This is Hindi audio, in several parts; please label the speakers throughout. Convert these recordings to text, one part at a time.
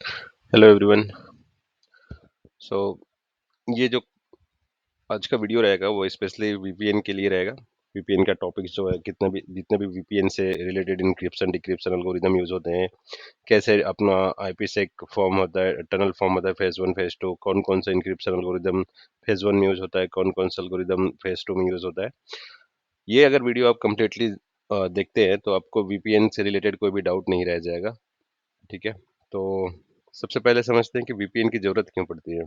Speaker 1: Hello everyone. सो ये जो आज का वीडियो रहेगा वो स्पेशली वीपीएन के लिए रहेगा। वीपीएन का टॉपिक जो है जितने भी वीपीएन से related encryption decryption algorithm use होते हैं, कैसे अपना आईपीसेक फॉर्म होता है, टनल फॉर्म होता है, फेज वन फेज टू, कौन कौन सा इंक्रिप्शन एल्गोरिदम फेज वन में यूज होता है, कौन कौन सा एल्गोरिदम फेज टू में यूज होता है। ये अगर वीडियो आप कम्प्लीटली देखते हैं तो आपको वीपीएन से रिलेटेड कोई भी डाउट नहीं रह जाएगा। ठीक है, तो सबसे पहले समझते हैं कि वीपीएन की जरूरत क्यों पड़ती है।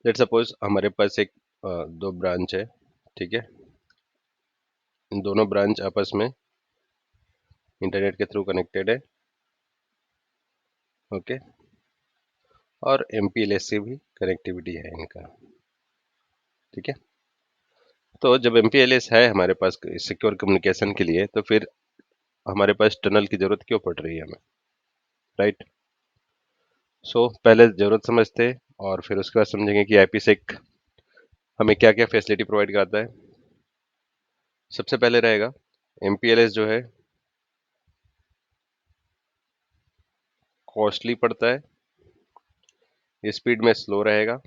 Speaker 1: लेट सपोज हमारे पास एक दो ब्रांच है। ठीक है, इन दोनों ब्रांच आपस में इंटरनेट के थ्रू कनेक्टेड है। ओके, और एमपीएलएस से भी कनेक्टिविटी है इनका। ठीक है, तो जब एमपीएलएस है हमारे पास सिक्योर कम्युनिकेशन के लिए, तो फिर हमारे पास टनल की जरूरत क्यों पड़ रही है हमें, राइट। सो पहले जरूरत समझते हैं और फिर उसके बाद समझेंगे कि आईपीसेक हमें क्या क्या फैसिलिटी प्रोवाइड कराता है। सबसे पहले रहेगा एमपीएलएस जो है कॉस्टली पड़ता है, स्पीड में स्लो रहेगा,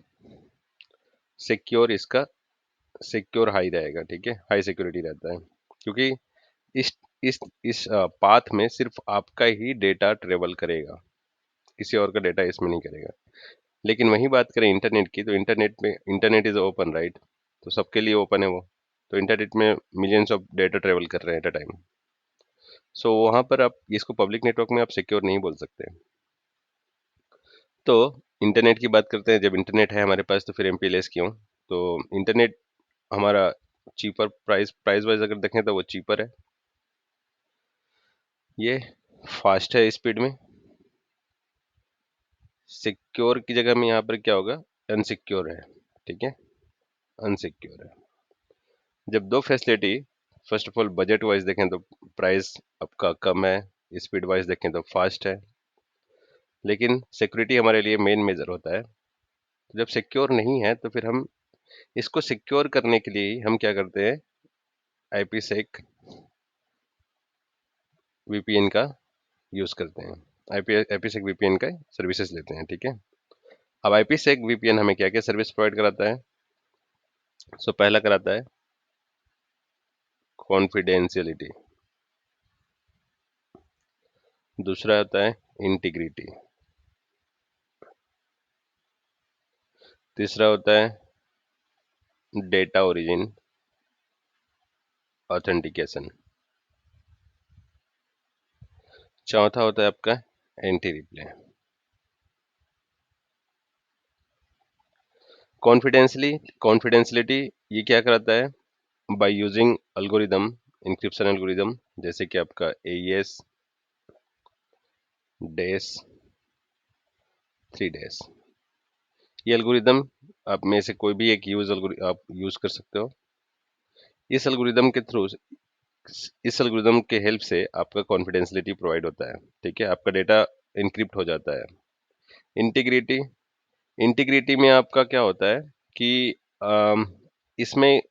Speaker 1: सिक्योर इसका सिक्योर हाई रहेगा। ठीक है, हाई सिक्योरिटी रहता है क्योंकि इस इस इस पाथ में सिर्फ आपका ही डेटा ट्रेवल करेगा, किसी और का डेटा इसमें नहीं करेगा। लेकिन वही बात करें इंटरनेट की, तो इंटरनेट में इंटरनेट इज ओपन, राइट। तो सबके लिए ओपन है वो। तो इंटरनेट में मिलियंस ऑफ डेटा ट्रेवल कर रहे हैं एट अ टाइम। सो वहां पर आप इसको पब्लिक नेटवर्क में आप सिक्योर नहीं बोल सकते। तो इंटरनेट की बात करते हैं, जब इंटरनेट है हमारे पास तो फिर एमपीएलएस क्यों। तो इंटरनेट हमारा चीपर प्राइस वाइज अगर देखें तो वो चीपर है, ये फास्ट है स्पीड में। सिक्योर की जगह में यहाँ पर क्या होगा, अनसिक्योर है। ठीक है, अनसिक्योर है। जब दो facility, first of all budget wise देखें तो प्राइस आपका कम है, स्पीड वाइज देखें तो फास्ट है, लेकिन सिक्योरिटी हमारे लिए मेन मेजर होता है। तो जब सिक्योर नहीं है तो फिर हम इसको सिक्योर करने के लिए हम क्या करते हैं, आईपीसेक वीपीएन का यूज करते हैं। आईपीसेक वीपीएन का सर्विसेज लेते हैं। ठीक है, अब आईपीसेक वीपीएन हमें क्या क्या सर्विस प्रोवाइड कराता है। सो पहला कराता है कॉन्फिडेंशियलिटी, दूसरा होता है इंटीग्रिटी, तीसरा होता है डेटा ओरिजिन ऑथेंटिकेशन, चौथा होता है आपका एंटी रिप्ले। कॉन्फिडेंशली कॉन्फिडेंशियलिटी ये क्या कराता है, by using algorithm, encryption algorithm, जैसे कि आपका एईएस, डेस, थ्री डेस। ये एल्गोरिदम आप में से कोई भी एक आप यूज कर सकते हो। इस एल्गोरिदम के थ्रू, इस एल्गोरिदम के हेल्प से आपका कॉन्फिडेंशियलिटी प्रोवाइड होता है। ठीक है, आपका डेटा इनक्रिप्ट हो जाता है। इंटीग्रिटी, इंटीग्रिटी में आपका क्या होता है कि अम, इसमें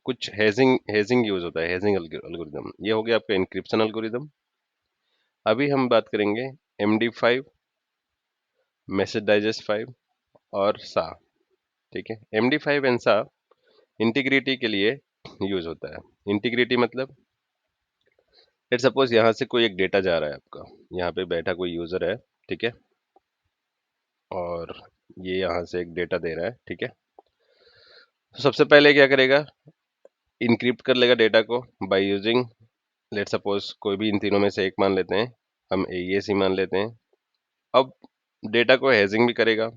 Speaker 1: कुछ हेजिंग हेजिंग यूज होता है, हेजिंग एल्गोरिदम। ये हो गया आपका इंक्रिप्शन एल्गोरिदम। अभी हम बात करेंगे MD5, मैसेज डाइजेस्ट 5 और सा। ठीक है, MD5 एंड सा इंटीग्रिटी के लिए यूज होता है। इंटीग्रिटी मतलब, लेट सपोज यहाँ से कोई एक डेटा जा रहा है आपका, यहाँ पे बैठा कोई यूजर है। ठीक है, और ये यहाँ से एक डेटा दे रहा है। ठीक है, तो सबसे पहले क्या करेगा, इनक्रिप्ट कर लेगा डेटा को बाय यूजिंग, लेट सपोज कोई भी इन तीनों में से एक मान लेते हैं, हम एईएस ही मान लेते हैं। अब डेटा को हेजिंग भी करेगा।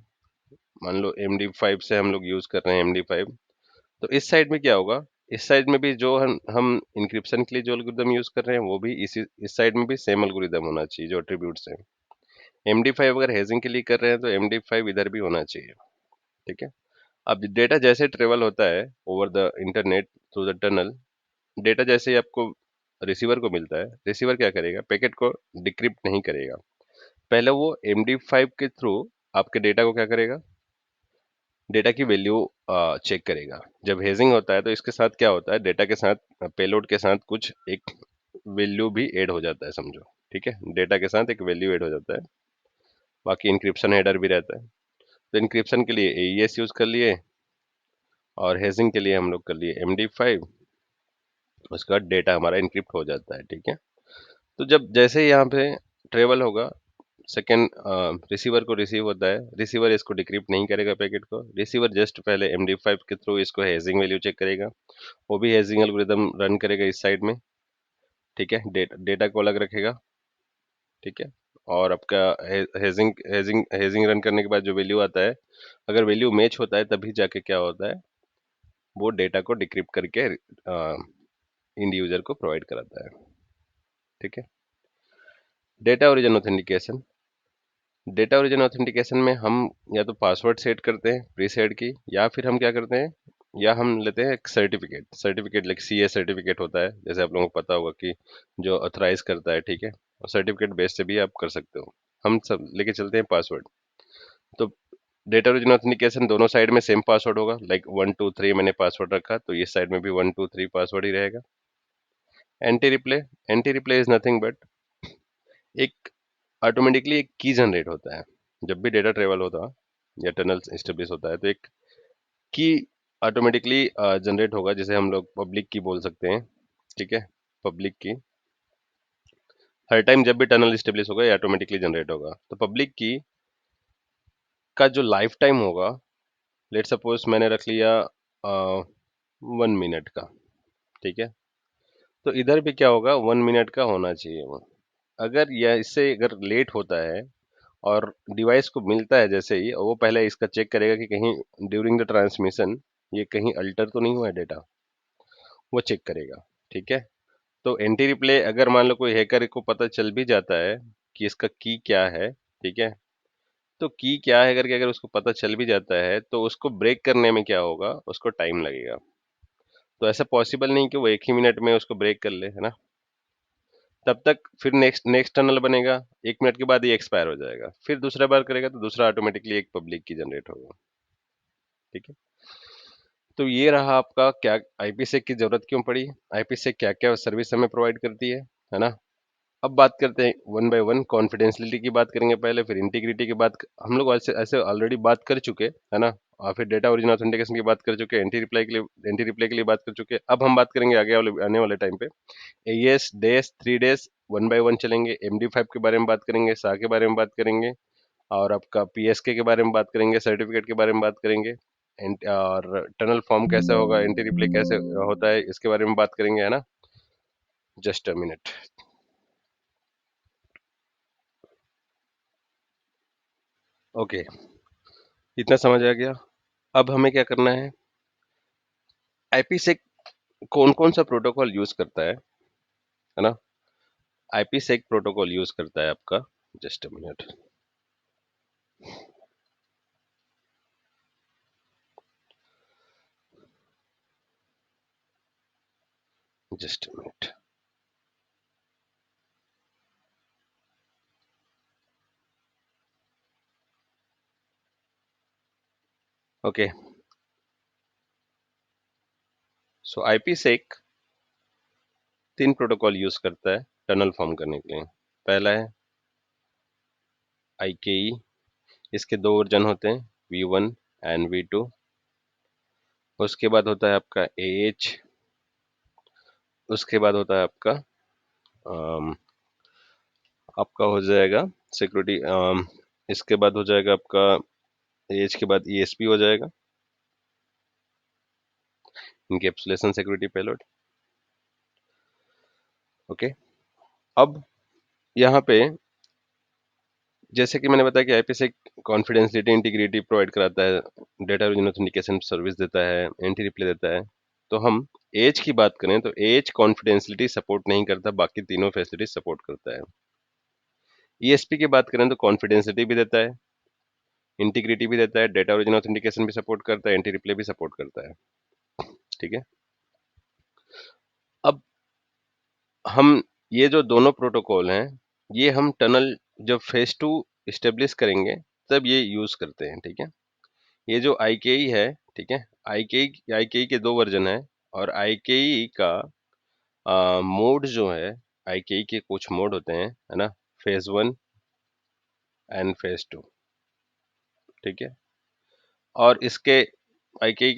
Speaker 1: मान लो MD5 से हम लोग यूज कर रहे हैं MD5, तो इस साइड में क्या होगा, इस साइड में भी जो हम इंक्रिप्शन के लिए जो एल्गोरिदम यूज कर रहे हैं वो भी इस साइड में भी सेम एल्गोरिदम होना चाहिए, जो एट्रीब्यूट्स हैं। MD5 अगर हेजिंग के लिए कर रहे हैं तो MD5 इधर भी होना चाहिए। ठीक है, अब डेटा जैसे ट्रेवल होता है over the internet through the tunnel, data जैसे ही आपको रिसीवर को मिलता है, रिसीवर क्या करेगा, पैकेट को डिक्रिप्ट नहीं करेगा। पहले वो MD5 के थ्रू आपके डेटा को क्या करेगा, डेटा की वैल्यू चेक करेगा। जब हेजिंग होता है तो इसके साथ क्या होता है, डेटा के साथ पेलोड के साथ कुछ एक वैल्यू भी ऐड हो जाता है, समझो। ठीक है, डेटा के साथ एक वैल्यू ऐड हो जाता है। बाकी इंक्रिप्शन हेडर भी रहता है। तो इंक्रिप्शन के लिए एईएस यूज कर लिए और हेजिंग के लिए हम लोग कर लिए MD5। उसके बाद डेटा हमारा इनक्रिप्ट हो जाता है, ठीक है। तो जब जैसे ही यहाँ पे ट्रेवल होगा, सेकेंड रिसीवर को रिसीव होता है, रिसीवर इसको डिक्रिप्ट नहीं करेगा पैकेट को, रिसीवर जस्ट पहले MD5 के थ्रू इसको हेजिंग वैल्यू चेक करेगा, वो भी हेजिंग एल्गोरिदम रन करेगा इस साइड में, ठीक है। डेटा को अलग रखेगा, ठीक है। और आपका हेजिंग हेजिंग हेजिंग रन करने के बाद जो वैल्यू आता है, अगर वैल्यू मैच होता है तभी जाके क्या होता है, वो डेटा को डिक्रिप्ट करके इंड यूजर को प्रोवाइड कराता है, ठीक है। Data origin authentication. Data origin authentication में हम या तो पासवर्ड सेट करते हैं प्री सेट की, या फिर हम क्या करते हैं, या हम लेते हैं एक certificate, certificate like CA certificate होता है, जैसे आप लोगों को पता होगा कि जो ऑथराइज करता है, ठीक है। और सर्टिफिकेट बेस से भी आप कर सकते हो। हम सब लेके चलते हैं पासवर्ड। तो डेटा ओरिजिन ऑथेंटिकेशन दोनों साइड में सेम पासवर्ड होगा, लाइक 1 2 3 मैंने पासवर्ड रखा, तो ये साइड में भी 1 2 3 पासवर्ड ही रहेगा। Anti replay. Anti replay is nothing but एक ऑटोमेटिकली एक की जनरेट होता है। जब भी डेटा ट्रेवल होता या टनल एस्टेब्लिश होता है, तो एक की ऑटोमेटिकली जनरेट होगा, जिसे हम लोग पब्लिक की बोल सकते हैं, ठीक है। पब्लिक की हर टाइम जब भी टनल एस्टेब्लिश होगा ये ऑटोमेटिकली जनरेट होगा। तो पब्लिक की का जो लाइफ टाइम होगा, लेट सपोज मैंने रख लिया 1 मिनट का, ठीक है। तो इधर भी क्या होगा, 1 मिनट का होना चाहिए वो। अगर यह इससे अगर लेट होता है और डिवाइस को मिलता है जैसे ही, वो पहले इसका चेक करेगा कि कहीं ड्यूरिंग द ट्रांसमिशन ये कहीं अल्टर तो नहीं हुआ है डेटा, वो चेक करेगा, ठीक है। तो एंटी रिप्ले अगर मान लो कोई हैकर को पता चल भी जाता है कि इसका की क्या है, ठीक है। तो की क्या है करके अगर उसको पता चल भी जाता है, तो उसको ब्रेक करने में क्या होगा, उसको टाइम लगेगा। तो ऐसा पॉसिबल नहीं कि वो एक ही मिनट में उसको ब्रेक कर ले, है ना। तब तक फिर नेक्स्ट नेक्स्ट टनल बनेगा, 1 मिनट के बाद ये एक्सपायर हो जाएगा, फिर दूसरा बार करेगा तो दूसरा ऑटोमेटिकली एक पब्लिक की जनरेट होगा, ठीक है। तो ये रहा आपका क्या आईपीसेक की जरूरत क्यों पड़ी, आईपीसेक क्या क्या सर्विस हमें प्रोवाइड करती है ना। अब बात करते हैं वन बाय वन, कॉन्फिडेंशियलिटी की बात करेंगे पहले, फिर इंटीग्रिटी की बात हम लोग ऐसे ऐसे ऑलरेडी बात कर चुके, है ना। और फिर डेटा ओरिजिन ऑथेंटिकेशन की बात कर चुके, एंटी रिप्लाई के लिए बात कर चुके। अब हम बात करेंगे आगे वाले आने वाले टाइम पे AES DES 3 DES, one by one चलेंगे। MD5 के बारे में बात करेंगे, सा के बारे में बात करेंगे, और आपका PSK के बारे में बात करेंगे, सर्टिफिकेट के बारे में बात करेंगे, और टनल फॉर्म कैसे होगा, एंटी रिप्ले कैसे होता है, इसके बारे में बात करेंगे, है ना। Just a minute. ओके, इतना समझ आ गया। अब हमें क्या करना है, आईपी से कौन कौन सा प्रोटोकॉल यूज करता है ना। आईपी से एक प्रोटोकॉल यूज करता है आपका, just a minute, just a minute. Okay, so IP से एक 3 प्रोटोकॉल यूज करता है टनल फॉर्म करने के लिए। पहला है IKE, इसके 2 वर्जन होते हैं, V1 एंड V2। उसके बाद होता है आपका AH, उसके बाद होता है आपका आपका हो जाएगा सिक्योरिटी, इसके बाद हो जाएगा आपका AH के बाद ESP हो जाएगा, इनकैप्सुलेशन सिक्योरिटी पेलोड। ओके, अब यहाँ पे जैसे कि मैंने बताया कि आईपीसेक कॉन्फिडेंशियलिटी इंटीग्रिटी प्रोवाइड कराता है, डेटा ओरिजिन ऑथेंटिकेशन सर्विस देता है, एंटी रिप्ले देता है। तो हम एज की बात करें तो एज कॉन्फिडेंशियलिटी सपोर्ट नहीं करता, बाकी तीनों फैसिलिटी सपोर्ट करता है। ईएसपी की बात करें तो कॉन्फिडेंशियलिटी भी देता है, इंटीग्रिटी भी देता है, डेटा ओरिजिन ऑथेंटिकेशन भी सपोर्ट करता है, एंटी रिप्ले भी सपोर्ट करता है, ठीक है। अब हम ये जो दोनों प्रोटोकॉल हैं, ये हम टनल जब फेज 2 इस्टेब्लिश करेंगे तब ये यूज करते हैं, ठीक है। ये जो IKE है, ठीक है, आईकेई के 2 वर्जन है, और IKE का मोड जो है, IKE के कुछ मोड होते हैं, है ना। फेज 1, एंड फेज 2, ठीक है। और इसके आई के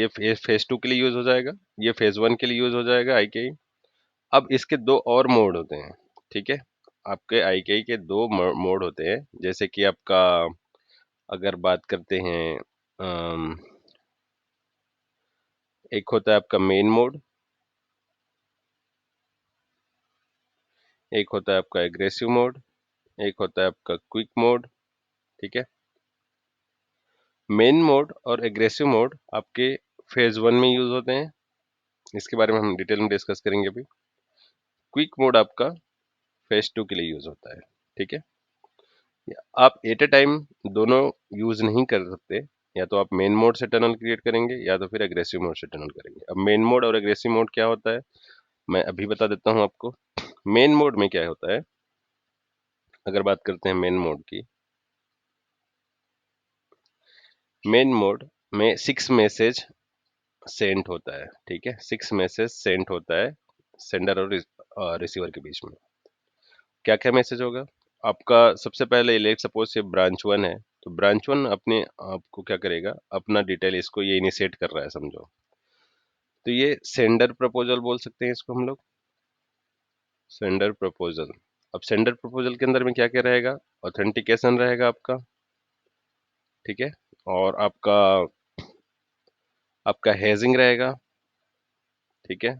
Speaker 1: ये फेज 2 के लिए यूज हो जाएगा, ये फेज 1 के लिए यूज हो जाएगा आई के। अब इसके दो और मोड होते हैं, ठीक है। आपके आई के दो मोड होते हैं, जैसे कि आपका अगर बात करते हैं एक होता है आपका मेन मोड, एक होता है आपका एग्रेसिव मोड, एक होता है आपका क्विक मोड, ठीक है। मेन मोड और एग्रेसिव मोड आपके फेज 1 में यूज होते हैं, इसके बारे में हम डिटेल में डिस्कस करेंगे अभी। क्विक मोड आपका फेज 2 के लिए यूज होता है, ठीक है। आप एट ए टाइम दोनों यूज नहीं कर सकते, या तो आप मेन मोड से टनल क्रिएट करेंगे या तो फिर एग्रेसिव मोड से टनल करेंगे। अब मेन मोड और एग्रेसिव मोड क्या होता है मैं अभी बता देता हूं आपको। मेन मोड में क्या होता है, अगर बात करते हैं मेन मोड की, मेन मोड में 6 मैसेज सेंड होता है, ठीक है। 6 मैसेज सेंड होता है सेंडर और रिसीवर के बीच में। क्या क्या मैसेज होगा आपका, सबसे पहले लेट सपोज से ब्रांच 1 है, तो ब्रांच 1 अपने आपको क्या करेगा, अपना डिटेल इसको ये इनिशिएट कर रहा है समझो, तो ये सेंडर प्रपोजल बोल सकते हैं इसको हम लोग, सेंडर प्रपोजल। अब सेंडर प्रपोजल के अंदर में क्या क्या रहेगा, ऑथेंटिकेशन रहेगा आपका, ठीक है। और आपका आपका हेजिंग रहेगा, ठीक है।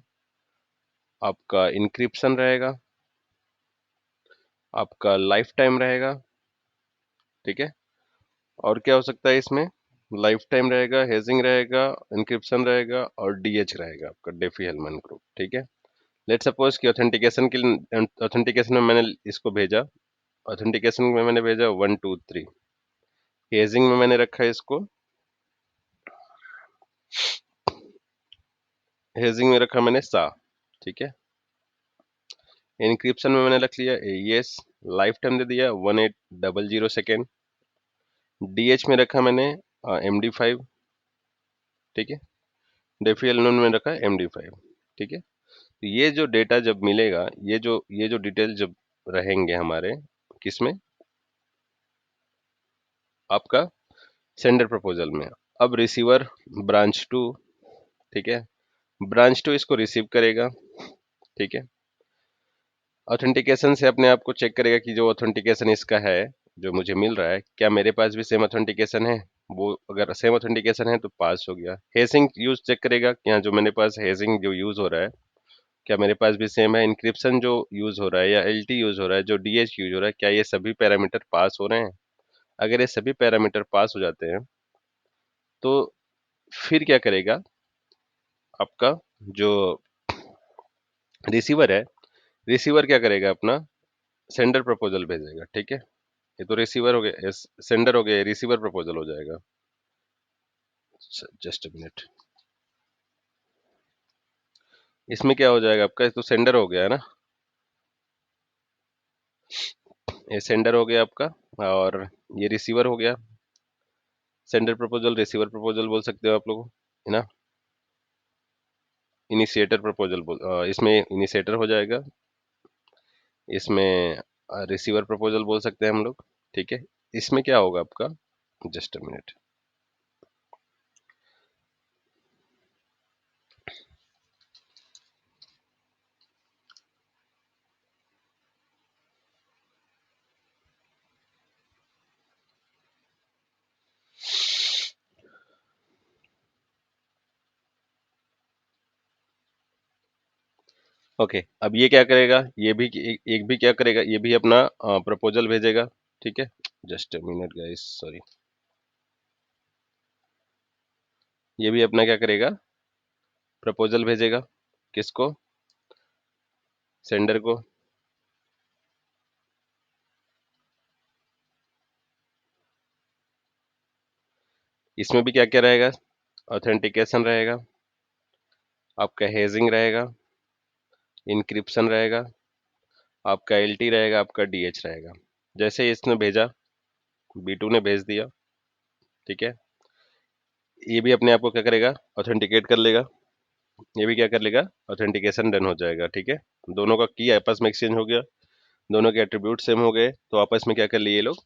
Speaker 1: आपका इंक्रिप्शन रहेगा, आपका लाइफ टाइम रहेगा, ठीक है। और क्या हो सकता है इसमें, लाइफ टाइम रहेगा, हेजिंग रहेगा, इंक्रिप्शन रहेगा और डीएच रहेगा आपका, डेफी हेलमैन ग्रुप, ठीक है। लेट सपोज कि ऑथेंटिकेशन के लिए, ऑथेंटिकेशन में मैंने इसको भेजा, ऑथेंटिकेशन में मैंने भेजा 1 2 3, हेजिंग में मैंने रखा है इसको, हेजिंग में रखा मैंने सा, ठीक है। इंक्रिप्शन में मैंने रख लिया एईएस, लाइफ टाइम दे दिया 1800 सेकेंड, डीएच में रखा मैंने MD5, ठीक है। डेफी हेलमैन में रखा है MD5, ठीक है। तो ये जो डेटा जब मिलेगा, ये जो डिटेल जब रहेंगे हमारे किसमें, आपका सेंडर प्रपोजल में। अब रिसीवर ब्रांच 2, ठीक है, ब्रांच 2 इसको रिसीव करेगा, ठीक है। ऑथेंटिकेशन से अपने आप को चेक करेगा कि जो ऑथेंटिकेशन इसका है, जो मुझे मिल रहा है, क्या मेरे पास भी सेम ऑथेंटिकेशन है। वो अगर सेम ऑथेंटिकेशन है तो पास हो गया। हेजिंग यूज चेक करेगा कि हाँ जो मेरे पास हेजिंग जो यूज हो रहा है, क्या मेरे पास भी सेम है। इंक्रिप्शन जो यूज हो रहा है या एलटी यूज हो रहा है, जो डीएच यूज हो रहा है, क्या ये सभी पैरामीटर पास हो रहे हैं। अगर ये सभी पैरामीटर पास हो जाते हैं तो फिर क्या करेगा, आपका जो रिसीवर है, रिसीवर क्या करेगा, अपना सेंडर प्रपोजल भेजेगा, ठीक है। ये तो रिसीवर हो गया, सेंडर हो गया, रिसीवर प्रपोजल हो जाएगा। जस्ट अ मिनट, इसमें क्या हो जाएगा आपका, ये तो सेंडर हो गया है ना, ये सेंडर हो गया आपका, और ये रिसीवर हो गया। सेंडर प्रपोजल रिसीवर प्रपोजल बोल सकते हो आप लोग, है ना। इनिशिएटर प्रपोजल इसमें इनिशिएटर हो जाएगा, इसमें रिसीवर प्रपोजल बोल सकते हैं हम लोग, ठीक है। इसमें क्या होगा आपका, जस्ट अ मिनट, ओके। अब ये क्या करेगा, ये भी एक भी क्या करेगा, ये भी अपना प्रपोजल भेजेगा, ठीक है। Just a minute guys, sorry. ये भी अपना क्या करेगा, प्रपोजल भेजेगा, किसको, सेंडर को। इसमें भी क्या क्या रहेगा, ऑथेंटिकेशन रहेगा, आपका हेजिंग रहेगा, इंक्रिप्शन रहेगा, आपका एलटी रहेगा, आपका डीएच रहेगा। जैसे ही इसने भेजा, B2 ने भेज दिया, ठीक है। ये भी अपने आप को क्या करेगा, ऑथेंटिकेट कर लेगा, ये भी क्या कर लेगा, ऑथेंटिकेशन डन हो जाएगा, ठीक है। दोनों का की आपस में एक्सचेंज हो गया। दोनों के एट्रीब्यूट सेम हो गए तो आपस में क्या कर लिए ये लोग,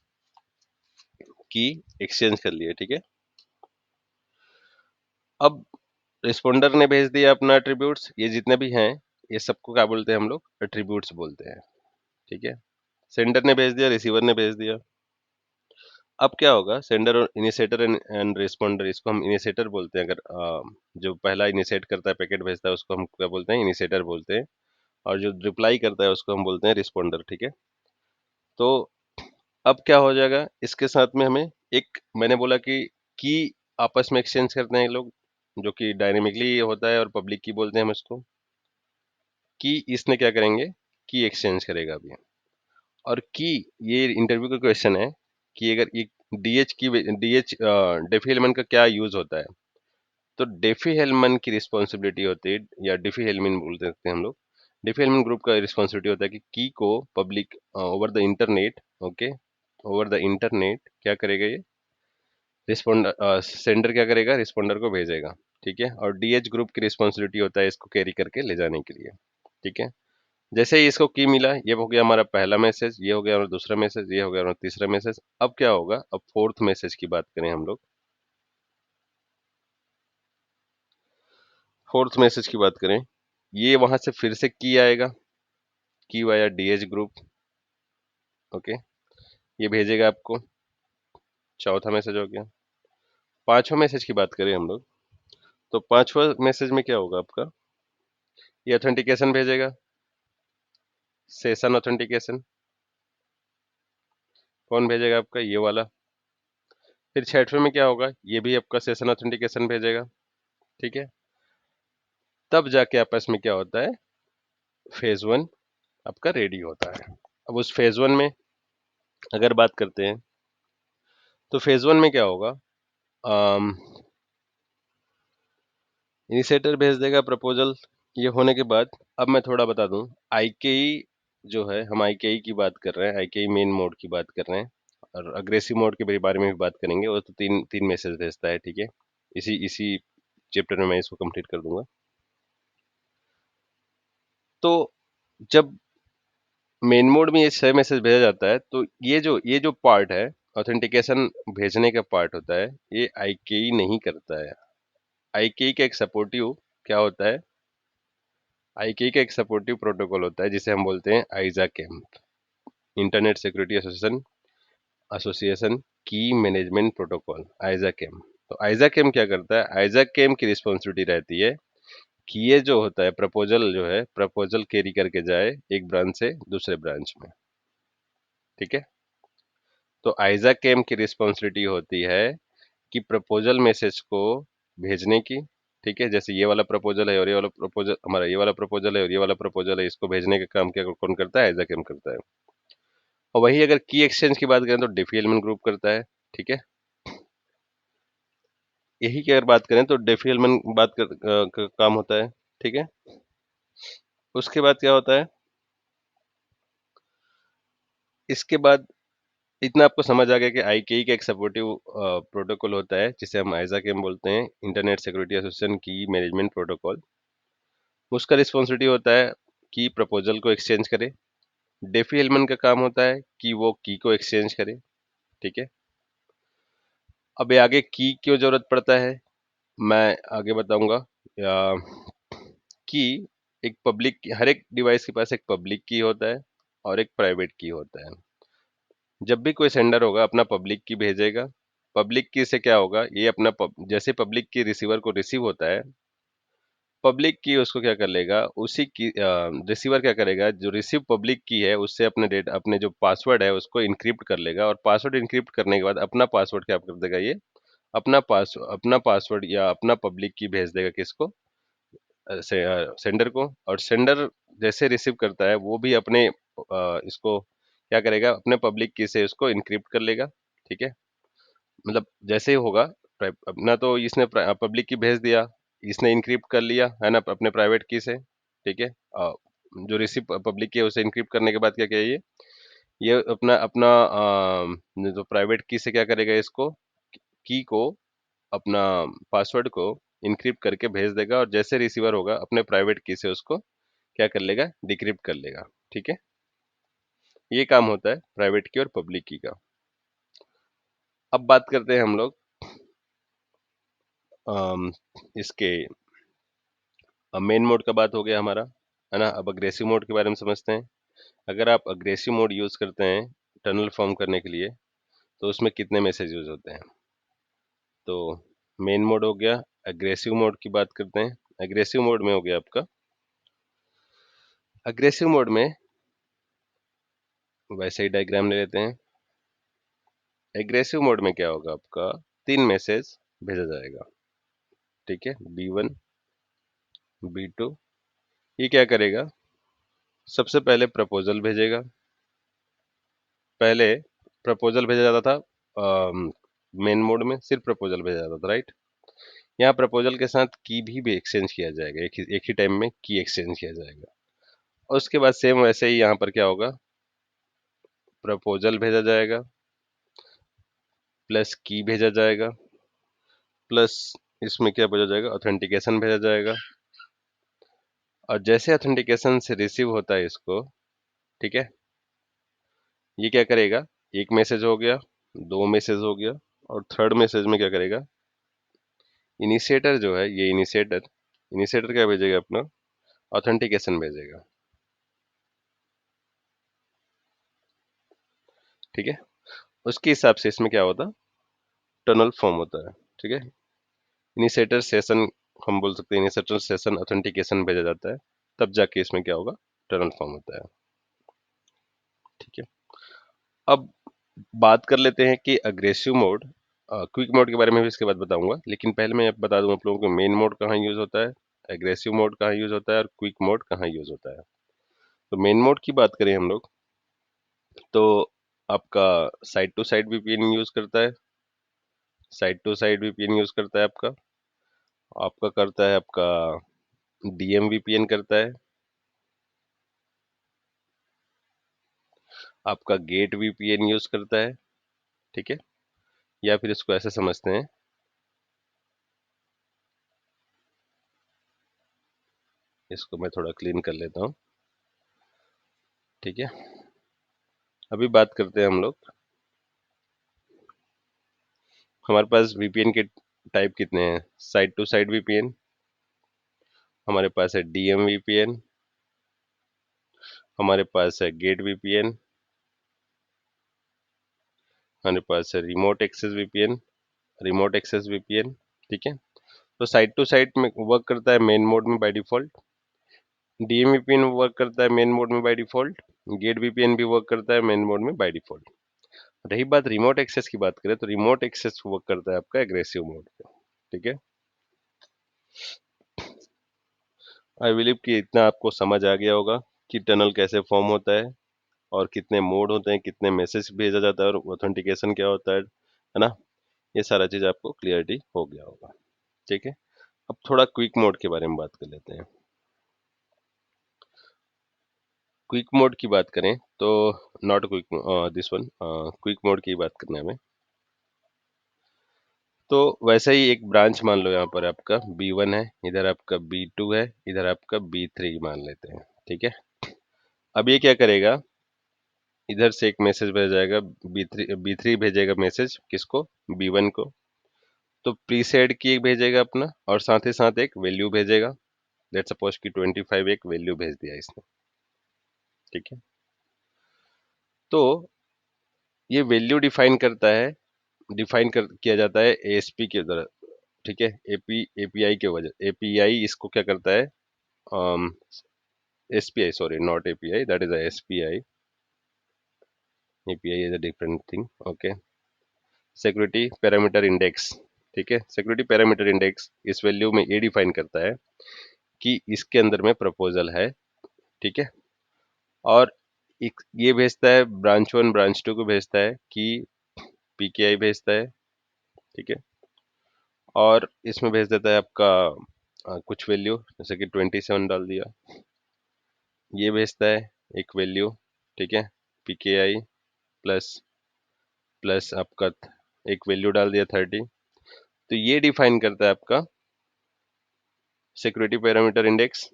Speaker 1: की एक्सचेंज कर लिए, ठीक है। अब रिस्पोंडर ने भेज दिया अपना एट्रीब्यूट्स, ये जितने भी हैं ये सबको क्या बोलते हैं हम लोग, एट्रीब्यूट्स बोलते हैं, ठीक है। सेंडर ने भेज दिया, रिसीवर ने भेज दिया। अब क्या होगा, सेंडर और इनिशिएटर एंड रिस्पोंडर, इसको हम इनिशिएटर बोलते हैं। अगर जो पहला इनिशिएट करता है, पैकेट भेजता है, उसको हम क्या बोलते हैं, इनिशिएटर बोलते हैं। और जो रिप्लाई करता है उसको हम बोलते हैं रिस्पोंडर, ठीक है। तो अब क्या हो जाएगा, इसके साथ में हमें एक, मैंने बोला कि आपस में एक्सचेंज करते हैं लोग, जो कि डायनेमिकली होता है और पब्लिक की बोलते हैं हम इसको। कि इसने क्या करेंगे, की एक्सचेंज करेगा अभी। और की, ये इंटरव्यू का क्वेश्चन है कि अगर ये डीएच डेफी एलिमेंट का क्या यूज होता है। तो डेफी हेलमन की रिस्पॉन्सिबिलिटी होती है, या डेफी हेलमन बोल सकते हैं हम लोग। डेफी हेलमन ग्रुप का रिस्पॉन्सिबिलिटी होता है कि की को public over the internet, okay, over the internet क्या करेगा ये, रिस्पॉन्डर सेंडर क्या करेगा, रिस्पॉन्डर को भेजेगा, ठीक है। और डीएच ग्रुप की रिस्पॉन्सिबिलिटी होता है इसको कैरी करके ले जाने के लिए, ठीक है। जैसे ही इसको की मिला, ये हो गया हमारा पहला मैसेज, ये हो गया हमारा दूसरा मैसेज, ये हो गया हमारा तीसरा मैसेज। अब क्या होगा, अब फोर्थ मैसेज की बात करें हम लोग। फोर्थ मैसेज की बात करें, ये वहां से फिर से की आएगा, की वाया डीएच ग्रुप, ओके, ये भेजेगा आपको। चौथा मैसेज हो गया। पांचवा मैसेज की बात करें हम लोग, तो पांचवा मैसेज में क्या होगा आपका, ये ऑथेंटिकेशन भेजेगा, सेशन ऑथेंटिकेशन। कौन भेजेगा, आपका ये वाला। फिर छठवें में क्या होगा, ये भी आपका सेशन ऑथेंटिकेशन भेजेगा, ठीक है। तब जाके आपस में क्या होता है, फेज वन आपका रेडी होता है। अब उस फेज वन में अगर बात करते हैं, तो फेज वन में क्या होगा, इनिशिएटर भेज देगा प्रपोजल। ये होने के बाद अब मैं थोड़ा बता दूं, आईकेई जो है, हम आईकेई की बात कर रहे हैं, आईकेई मेन मोड की बात कर रहे हैं। और अग्रेसिव मोड के बारे में भी बात करेंगे, वो तो तीन तीन मैसेज भेजता है, ठीक है। इसी इसी चैप्टर में मैं इसको कंप्लीट कर दूंगा। तो जब मेन मोड में ये 6 मैसेज भेजा जाता है, तो ये जो पार्ट है, ऑथेंटिकेशन भेजने का पार्ट होता है, ये आईकेई नहीं करता है। आईकेई का एक सपोर्टिव क्या होता है, आईकेई का एक सपोर्टिव प्रोटोकॉल होता है जिसे हम बोलते हैं आइजाकेम, इंटरनेट सिक्योरिटी एसोसिएशन एसोसिएशन की मैनेजमेंट प्रोटोकॉल, आइजाकेम। तो आइजाकेम क्या करता है, आइजाकेम की रिस्पॉन्सिबिलिटी रहती है कि ये जो होता है प्रपोजल, जो है प्रपोजल कैरी करके जाए एक ब्रांच से दूसरे ब्रांच में, ठीक है। तो आइजाकेम की रिस्पॉन्सिबिलिटी होती है कि प्रपोजल मैसेज को भेजने की, ठीक है। जैसे ये वाला प्रपोजल है और ये वाला प्रपोजल, हमारा ये वाला प्रपोजल है और ये वाला प्रपोजल है, इसको भेजने का काम क्या कौन करता है, आइजाकेम करता है। और वही अगर की एक्सचेंज की बात करें तो डेफी एलिमेंट ग्रुप करता है, ठीक है। यही की अगर बात करें तो डेफी एलिमेंट का काम होता है, ठीक है। उसके बाद क्या होता है, इसके बाद इतना आपको समझ आ गया कि आईकेई का एक सपोर्टिव प्रोटोकॉल होता है जिसे हम आइजाकेम बोलते हैं, इंटरनेट सिक्योरिटी एसोसिएशन की मैनेजमेंट प्रोटोकॉल। उसका रिस्पॉन्सिबिलिटी होता है कि प्रपोजल को एक्सचेंज करे। डेफी एलिमेंट का काम होता है कि वो की को एक्सचेंज करे, ठीक है। अब ये आगे की क्यों जरूरत पड़ता है, मैं आगे बताऊंगा। या की एक पब्लिक, हर एक डिवाइस के पास एक पब्लिक की होता है और एक प्राइवेट की होता है। जब भी कोई सेंडर होगा अपना पब्लिक की भेजेगा। पब्लिक की से क्या होगा, ये अपना जैसे पब्लिक की रिसीवर को रिसीव होता है, पब्लिक की उसको क्या कर लेगा, उसी की रिसीवर क्या करेगा, जो रिसीव पब्लिक की है उससे अपने डेटा, अपने जो पासवर्ड है उसको इनक्रिप्ट कर लेगा। और पासवर्ड इनक्रिप्ट करने के बाद अपना पासवर्ड क्या कर देगा, ये अपना पासवर्ड या अपना पब्लिक की भेज देगा किसको, सेंडर को। और सेंडर जैसे रिसीव करता है वो भी अपने इसको क्या करेगा, अपने पब्लिक की से उसको इनक्रिप्ट कर लेगा, ठीक है। मतलब जैसे ही होगा, अपना तो इसने पब्लिक की भेज दिया, इसने इनक्रिप्ट कर लिया है ना अपने प्राइवेट की से, ठीक है। जो रिसीव पब्लिक की है उसे इनक्रिप्ट करने के बाद क्या किया, ये अपना अपना जो प्राइवेट की से क्या करेगा, इसको की को, अपना पासवर्ड को इनक्रिप्ट करके भेज देगा। और जैसे रिसीवर होगा अपने प्राइवेट की से उसको क्या कर लेगा, डिक्रिप्ट कर लेगा, ठीक है। ये काम होता है प्राइवेट की और पब्लिक की का। अब बात करते हैं हम लोग इसके मेन मोड का बात हो गया हमारा, है ना। अब अग्रेसिव मोड के बारे में समझते हैं। अगर आप अग्रेसिव मोड यूज करते हैं टनल फॉर्म करने के लिए, तो उसमें कितने मैसेज यूज होते हैं। तो मेन मोड हो गया। अग्रेसिव मोड की बात करते हैं। अग्रेसिव मोड में हो गया आपका, अग्रेसिव मोड में वैसे ही डायग्राम ले लेते हैं। एग्रेसिव मोड में क्या होगा आपका, 3 मैसेज भेजा जाएगा, ठीक है। B1, B2, ये क्या करेगा, सबसे पहले प्रपोजल भेजेगा। पहले प्रपोजल भेजा जाता था मेन मोड में, सिर्फ प्रपोजल भेजा जाता था, राइट। यहाँ प्रपोजल के साथ की भी एक्सचेंज किया जाएगा, एक ही टाइम में की एक्सचेंज किया जाएगा। और उसके बाद सेम वैसे ही यहाँ पर क्या होगा, प्रपोजल भेजा जाएगा प्लस की भेजा जाएगा प्लस इसमें क्या भेजा जाएगा, ऑथेंटिकेशन भेजा जाएगा। और जैसे ऑथेंटिकेशन से रिसीव होता है इसको, ठीक है, ये क्या करेगा, एक मैसेज हो गया, 2 मैसेज हो गया, और थर्ड मैसेज में क्या करेगा, इनिशिएटर जो है, ये इनिशिएटर क्या भेजेगा अपना, ऑथेंटिकेशन भेजेगा, ठीक है। उसके हिसाब से इसमें क्या होता, टनल फॉर्म होता है, ठीक है। इनिशिएटर सेशन, हम बोल सकते हैं इनिशिएटर सेशन ऑथेंटिकेशन भेजा जाता है, तब जाके इसमें क्या होगा, टनल फॉर्म होता है, ठीक है। अब बात कर लेते हैं कि अग्रेसिव मोड, क्विक मोड के बारे में भी इसके बाद बताऊंगा, लेकिन पहले मैं बता दूं आप लोगों को मेन मोड कहाँ यूज होता है, एग्रेसिव मोड कहाँ यूज होता है, और क्विक मोड कहाँ यूज होता है। तो मेन मोड की बात करें हम लोग, तो आपका side to side VPN use करता है, side to side VPN use करता है आपका, आपका करता है आपका डीएम वीपीएन करता है, आपका गेट वीपीएन यूज करता है, ठीक है। या फिर इसको ऐसे समझते हैं, इसको मैं थोड़ा क्लीन कर लेता हूँ, ठीक है। अभी बात करते हैं हम लोग, हमारे पास वीपीएन के टाइप कितने हैं, साइड टू साइड वीपीएन, हमारे पास है डीएम वीपीएन, हमारे पास है गेट वीपीएन, हमारे पास है रिमोट एक्सेस वीपीएन, ठीक है। तो साइड टू साइड में वर्क करता है मेन मोड में by default, DM VPN work करता है मेन मोड में बाय डिफॉल्ट, गेट वीपीएन भी वर्क करता है मेन मोड में बाय डिफॉल्ट। रही बात रिमोट एक्सेस की, बात करें तो रिमोट एक्सेस वर्क करता है आपका एग्रेसिव मोड पे, ठीक है। आई बिलीव कि इतना आपको समझ आ गया होगा कि टनल कैसे फॉर्म होता है, और कितने मोड होते हैं, कितने मैसेज भेजा जाता है, और ऑथेंटिकेशन क्या होता है ना। ये सारा चीज आपको क्लियरिटी हो गया होगा, ठीक है। अब थोड़ा क्विक मोड के बारे में बात कर लेते हैं। क्विक मोड की बात करें तो, not quick this one, quick mode की बात करना है हमें। तो वैसे ही एक ब्रांच मान लो, यहाँ पर आपका B1 है, इधर आपका B2 है, इधर आपका B3 मान लेते हैं, ठीक है। अब ये क्या करेगा, इधर से एक मैसेज भेजा जाएगा, B3 भेजेगा मैसेज किसको, B1 को। तो प्रीसेड की एक भेजेगा अपना, और साथ ही साथ एक वैल्यू भेजेगा। लेट्स सपोज कि 25 एक वैल्यू भेज दिया इसने, ठीक है। तो ये वैल्यू डिफाइन करता है, किया जाता है एएसपी के द्वारा, ठीक है। एपीआई के वजह, एपीआई इसको क्या करता है, SPI, sorry not API, that is SPI, API is a different thing, okay. Security parameter index, ठीक है। सिक्योरिटी पैरामीटर इंडेक्स इस वैल्यू में ये डिफाइन करता है कि इसके अंदर में प्रपोजल है, ठीक है। और ये भेजता है ब्रांच 1 ब्रांच 2 को भेजता है कि पीकेआई भेजता है, ठीक है। और इसमें भेज देता है आपका कुछ वैल्यू, जैसे कि 27 डाल दिया, ये भेजता है एक वैल्यू, ठीक है, पीकेआई प्लस प्लस आपका एक वैल्यू डाल दिया 30। तो ये डिफाइन करता है आपका सिक्योरिटी पैरामीटर इंडेक्स,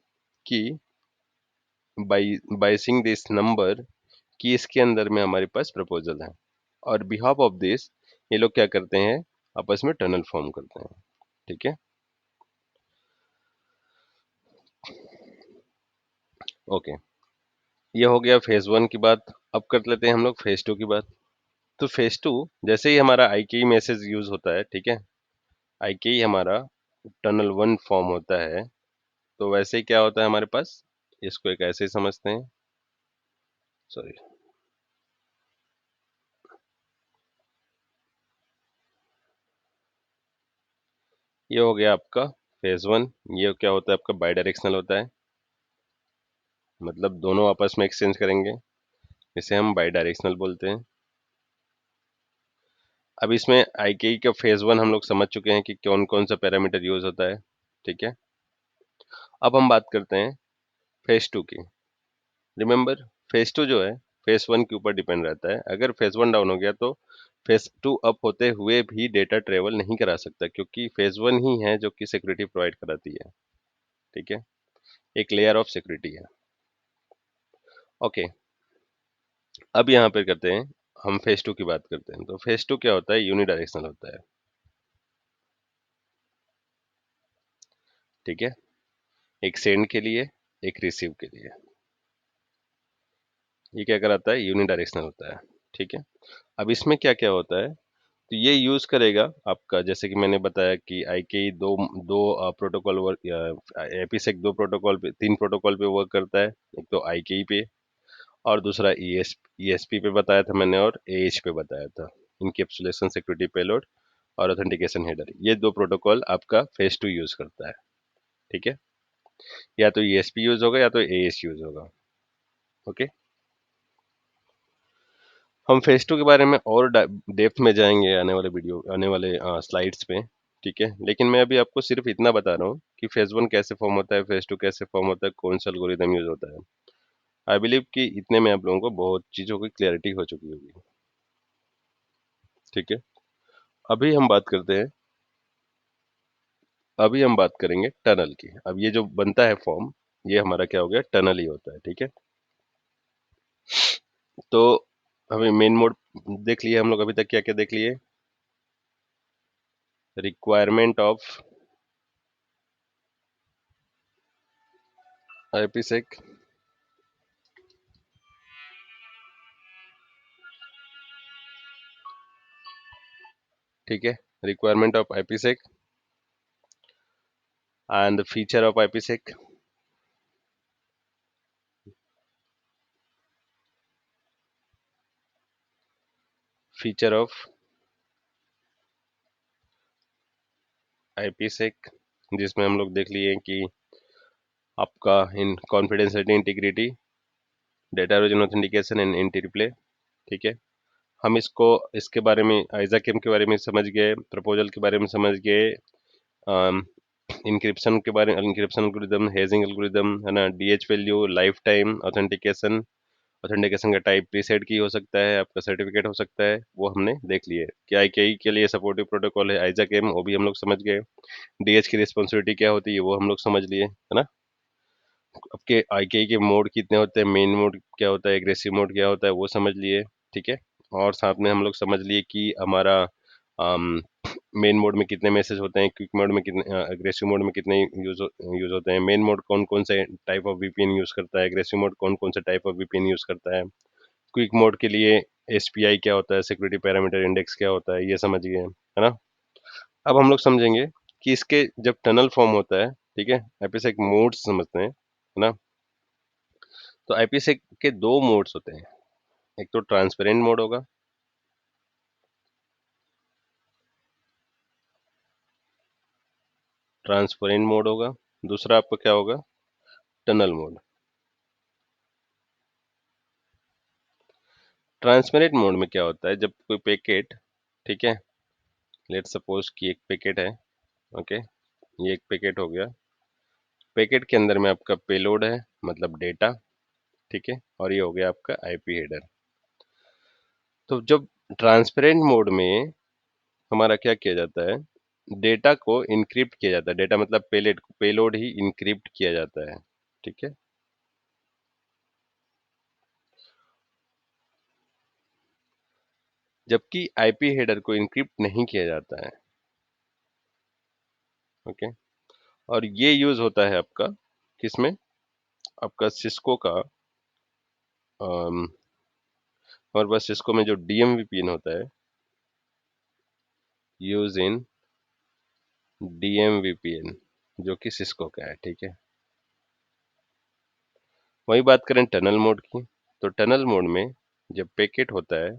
Speaker 1: कि by by seeing this number, कि इसके अंदर में हमारे पास प्रपोजल है, और बिहाफ ऑफ दिस ये लोग क्या करते हैं, आपस में टनल फॉर्म करते हैं। ठीक है, ओके, ये हो गया फेज वन की बात। अब कर लेते हैं हम लोग फेज टू की बात। तो फेज टू, जैसे ही हमारा आईकेई मैसेज यूज होता है, ठीक है, आईकेई हमारा टनल वन फॉर्म होता है, तो वैसे ही क्या होता है हमारे पास, इसको एक ऐसे ही समझते हैं, सॉरी, ये हो गया आपका फेज वन। ये क्या होता है आपका बाई डायरेक्शनल होता है, मतलब दोनों आपस में एक्सचेंज करेंगे, इसे हम बाई डायरेक्शनल बोलते हैं। अब इसमें आईकेई का फेज वन हम लोग समझ चुके हैं कि कौन कौन सा पैरामीटर यूज होता है। ठीक है, अब हम बात करते हैं फेज टू की। रिमेंबर, फेज टू जो है फेज वन के ऊपर डिपेंड रहता है। अगर फेज वन डाउन हो गया तो फेज टू अप होते हुए भी डेटा ट्रेवल नहीं करा सकता, क्योंकि फेज वन ही है जो कि सिक्योरिटी प्रोवाइड कराती है। ठीक है, एक लेयर ऑफ सिक्योरिटी है। ओके, अब यहाँ पे करते हैं, हम फेज टू की बात करते हैं। तो फेज टू क्या होता है, यूनिडायरेक्शनल होता है। ठीक है, एक सेंड के लिए, एक रिसीव के लिए, ये क्या कराता है, यूनिडायरेक्शनल होता है। ठीक है, अब इसमें क्या क्या होता है, तो ये यूज करेगा आपका, जैसे कि मैंने बताया कि आईके दो दो प्रोटोकॉल वर्क, एपीसेक दो प्रोटोकॉल पे, तीन प्रोटोकॉल पे वर्क करता है। एक तो आईके पे, और दूसरा ईएसपी पे बताया था मैंने, और एएच पे बताया था, इनकैप्सुलेशन सिक्योरिटी पेलोड और ऑथेंटिकेशन हेडर। ये दो प्रोटोकॉल आपका फेज टू यूज करता है। ठीक है, या तो ईएसपी यूज होगा या तो एएच यूज होगा। ओके, हम फेज टू के बारे में और डेप्थ में जाएंगे आने वाले वीडियो, आने वाले स्लाइड्स पे। ठीक है, लेकिन मैं अभी आपको सिर्फ इतना बता रहा हूँ कि फेज वन कैसे फॉर्म होता है, फेज टू कैसे फॉर्म होता है, कौन सा एल्गोरिदम यूज होता है। आई बिलीव कि इतने में आप लोगों को बहुत चीज़ों की क्लैरिटी हो चुकी होगी। ठीक है, अभी हम बात करते हैं, अभी हम बात करेंगे टनल की। अब ये जो बनता है फॉर्म, ये हमारा क्या हो गया, टनल ही होता है। ठीक है, तो हमें मेन मोड देख लिए हम लोग, अभी तक क्या क्या देख लिए, रिक्वायरमेंट ऑफ आईपीसेक, ठीक है, requirement of IPsec and the feature of IPsec, feature of IPsec, जिसमें हम लोग देख लिए कि आपका इन confidentiality, integrity, data origin authentication and anti replay. ठीक है, हम इसको, इसके बारे में आइजाकेम के बारे में समझ गए, प्रपोजल के बारे में समझ गए, इंक्रिप्शन के बारे में, इंक्रिप्शन एल्गोरिदम, हेजिंग एल्गोरिदम है ना, DH value, life time authentication, authentication का टाइप प्रीसेट की हो सकता है, आपका सर्टिफिकेट हो सकता है, वो हमने देख लिए। कि आईकेई के लिए सपोर्टिव प्रोटोकॉल है आइजाकेम, वो भी हम लोग समझ गए। डीएच की रिस्पॉन्सिबिलिटी क्या होती है वो हम लोग समझ लिए, है ना। आपके आईकेई के मोड कितने होते हैं, मेन मोड क्या होता है, एग्रेसिव मोड क्या होता है, वो समझ लिए। ठीक है, और साथ में हम लोग समझ लिए कि हमारा मेन मोड में कितने मैसेज होते हैं, क्विक मोड में कितने, एग्रेसिव मोड में कितने यूज होते हैं, मेन मोड कौन कौन से टाइप ऑफ वीपीएन यूज करता है, एग्रेसिव मोड कौन कौन से टाइप ऑफ वीपीएन यूज करता है, क्विक मोड के लिए एसपीआई क्या होता है, सिक्योरिटी पैरामीटर इंडेक्स क्या होता है, ये समझ गए, है ना। अब हम लोग समझेंगे कि इसके जब टनल फॉर्म होता है, ठीक है, आईपीसेक मोड्स समझते हैं, है ना। तो आईपीसेक के दो मोड्स होते हैं, एक तो ट्रांसपेरेंट मोड होगा, ट्रांसपेरेंट मोड होगा, दूसरा आपका क्या होगा, टनल मोड। ट्रांसपेरेंट मोड में क्या होता है, जब कोई पैकेट, ठीक है, लेट सपोज कि एक पैकेट है, ओके, ये एक पैकेट हो गया, पैकेट के अंदर में आपका पेलोड है, मतलब डेटा, ठीक है, और ये हो गया आपका आईपी हेडर। तो जब ट्रांसपेरेंट मोड में हमारा क्या किया जाता है, डेटा को इनक्रिप्ट किया जाता है, डेटा मतलब पेलोड ही इनक्रिप्ट किया जाता है। ठीक है, जबकि आईपी हेडर को इनक्रिप्ट नहीं किया जाता है। ओके, और ये यूज होता है आपका किसमें, आपका सिस्को का हमारे पास सिस्को में जो डीएम वीपीएन होता है, यूज इन डीएम वीपीएन, जो कि सिस्को का है। ठीक है, वही बात करें टनल मोड की, तो टनल मोड में जब पैकेट होता है,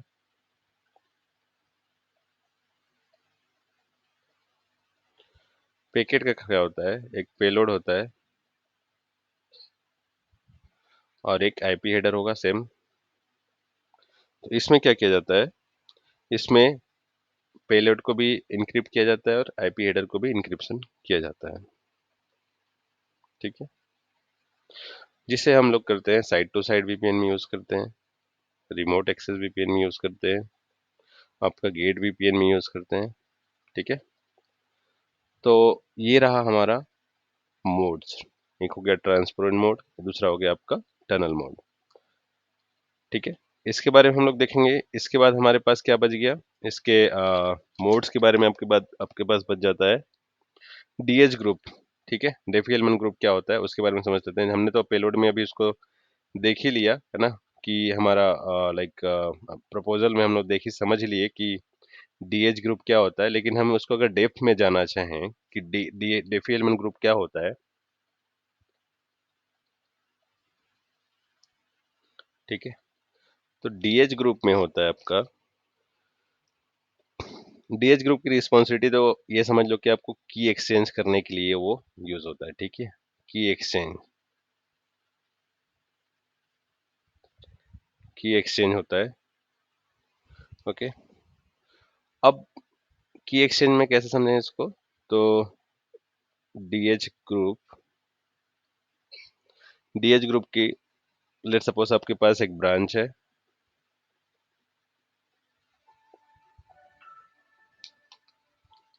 Speaker 1: पैकेट का क्या होता है, एक पेलोड होता है और एक आईपी हेडर होगा सेम। तो इसमें क्या किया जाता है, इसमें पेलोड को भी इनक्रिप्ट किया जाता है और आईपी हेडर को भी इनक्रिप्शन किया जाता है। ठीक है, जिसे हम लोग करते हैं साइड टू साइड वीपीएन में यूज करते हैं, रिमोट एक्सेस वीपीएन में यूज करते हैं, आपका गेट वीपीएन में यूज करते हैं। ठीक है, तो ये रहा हमारा मोड्स। एक हो गया ट्रांसपेरेंट मोड, दूसरा हो गया आपका टनल मोड। ठीक है, इसके बारे में हम लोग देखेंगे। इसके बाद हमारे पास क्या बच गया, इसके मोड्स के बारे में आपके पास बच जाता है डीएच ग्रुप। ठीक है, डेफी एलिमेंट ग्रुप क्या होता है उसके बारे में समझ लेते हैं। हमने तो पेलोड में अभी उसको देख ही लिया है ना, कि हमारा लाइक प्रपोजल में हम लोग देख ही समझ ही लिए कि डीएच ग्रुप क्या होता है। लेकिन हम उसको अगर डेप्थ में जाना चाहें कि डेफी एलिमेंट ग्रुप क्या होता है, ठीक है, तो डीएच ग्रुप में होता है आपका, डीएच ग्रुप की रिस्पॉन्सिबिलिटी तो ये समझ लो कि आपको की एक्सचेंज करने के लिए वो यूज होता है। ठीक है, की एक्सचेंज होता है। ओके, अब की एक्सचेंज में कैसे समझें इसको, तो डीएच ग्रुप, डीएच ग्रुप की लेट सपोज आपके पास एक ब्रांच है,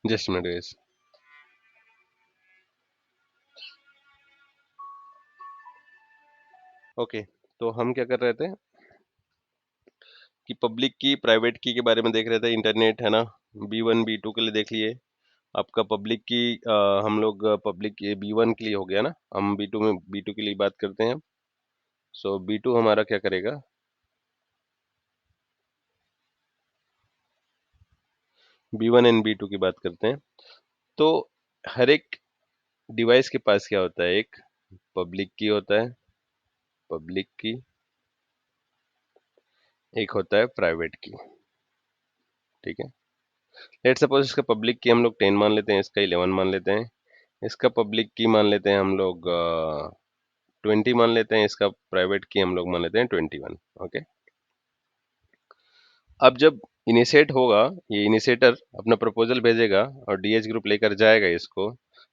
Speaker 1: जस्ट मिनट गाइस। ओके, तो हम क्या कर रहे थे कि पब्लिक की प्राइवेट की के बारे में देख रहे थे, इंटरनेट है ना, B1 B2 के लिए देख लिए। आपका पब्लिक की हम लोग पब्लिक B1 के लिए हो गया ना, हम B2 के लिए बात करते हैं। सो B2 हमारा क्या करेगा, B1 एंड B2 की बात करते हैं। तो हर एक डिवाइस के पास क्या होता है, एक पब्लिक की होता है, पब्लिक की, एक होता है प्राइवेट की। ठीक है, लेट सपोज इसका पब्लिक की हम लोग 10 मान लेते हैं, इसका 11 मान लेते हैं, इसका पब्लिक की मान लेते हैं हम लोग 20 मान लेते हैं, इसका प्राइवेट की हम लोग मान लेते हैं 21। ओके, अब जब इनिशिएट होगा, ये इनिशिएटर अपना प्रपोजल भेजेगा और डीएच ग्रुप लेकर जाएगा इसको,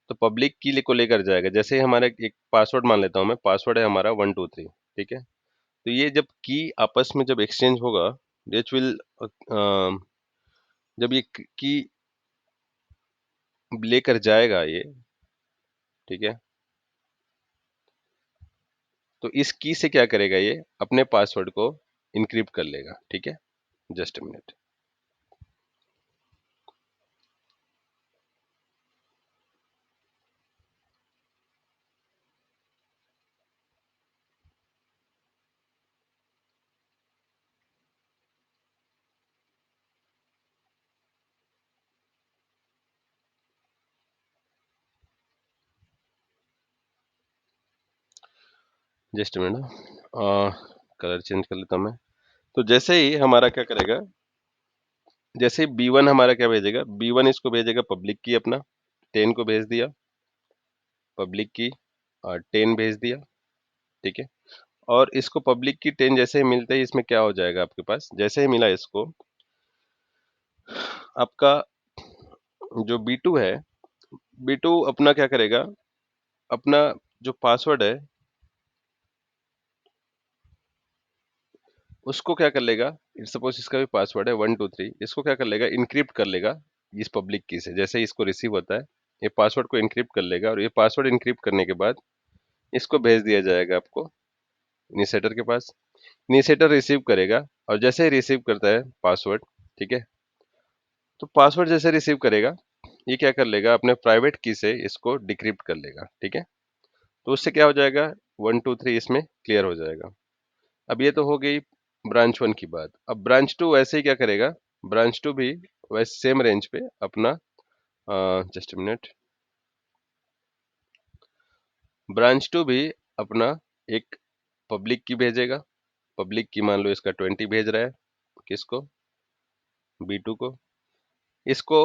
Speaker 1: तो पब्लिक की को लेकर जाएगा। जैसे ही हमारा एक पासवर्ड मान लेता हूँ मैं, पासवर्ड है हमारा 123। ठीक है, तो ये जब की आपस में जब एक्सचेंज होगा, विच विल जब ये की लेकर जाएगा ये, ठीक है, तो इस की से क्या करेगा, ये अपने पासवर्ड को इनक्रिप्ट कर लेगा। ठीक है, just a minute. Just a minute, colour change कर लेता हूं मैं। तो जैसे ही हमारा क्या करेगा, जैसे B1 हमारा क्या भेजेगा, B1 इसको भेजेगा पब्लिक की अपना 10 को भेज दिया, पब्लिक की 10 भेज दिया। ठीक है, और इसको पब्लिक की 10 जैसे ही मिलते ही इसमें क्या हो जाएगा, आपके पास जैसे ही मिला इसको, आपका जो B2 है, B2 अपना क्या करेगा, अपना जो पासवर्ड है उसको क्या कर लेगा, सपोज इसका भी पासवर्ड है 123, इसको क्या कर लेगा, इनक्रिप्ट कर लेगा इस पब्लिक की से। जैसे ही इसको रिसीव होता है, ये पासवर्ड को इनक्रिप्ट कर लेगा, और ये पासवर्ड इनक्रिप्ट करने के बाद इसको भेज दिया जाएगा आपको इनिशिएटर के पास। इनिशिएटर रिसीव करेगा, और जैसे ही रिसीव करता है पासवर्ड, ठीक है। तो पासवर्ड जैसे रिसीव करेगा, ये क्या कर लेगा, अपने प्राइवेट की से इसको डिक्रिप्ट कर लेगा। ठीक है, तो उससे क्या हो जाएगा, 1 2 3 इसमें क्लियर हो जाएगा। अब ये तो हो गई ब्रांच 1 की बात। अब ब्रांच 2 वैसे ही क्या करेगा, ब्रांच 2 भी वैसे सेम रेंज पे अपना, जस्ट मिनट, ब्रांच 2 भी अपना एक पब्लिक की भेजेगा। पब्लिक की मान लो इसका 20 भेज रहा है, किसको, B2 को। इसको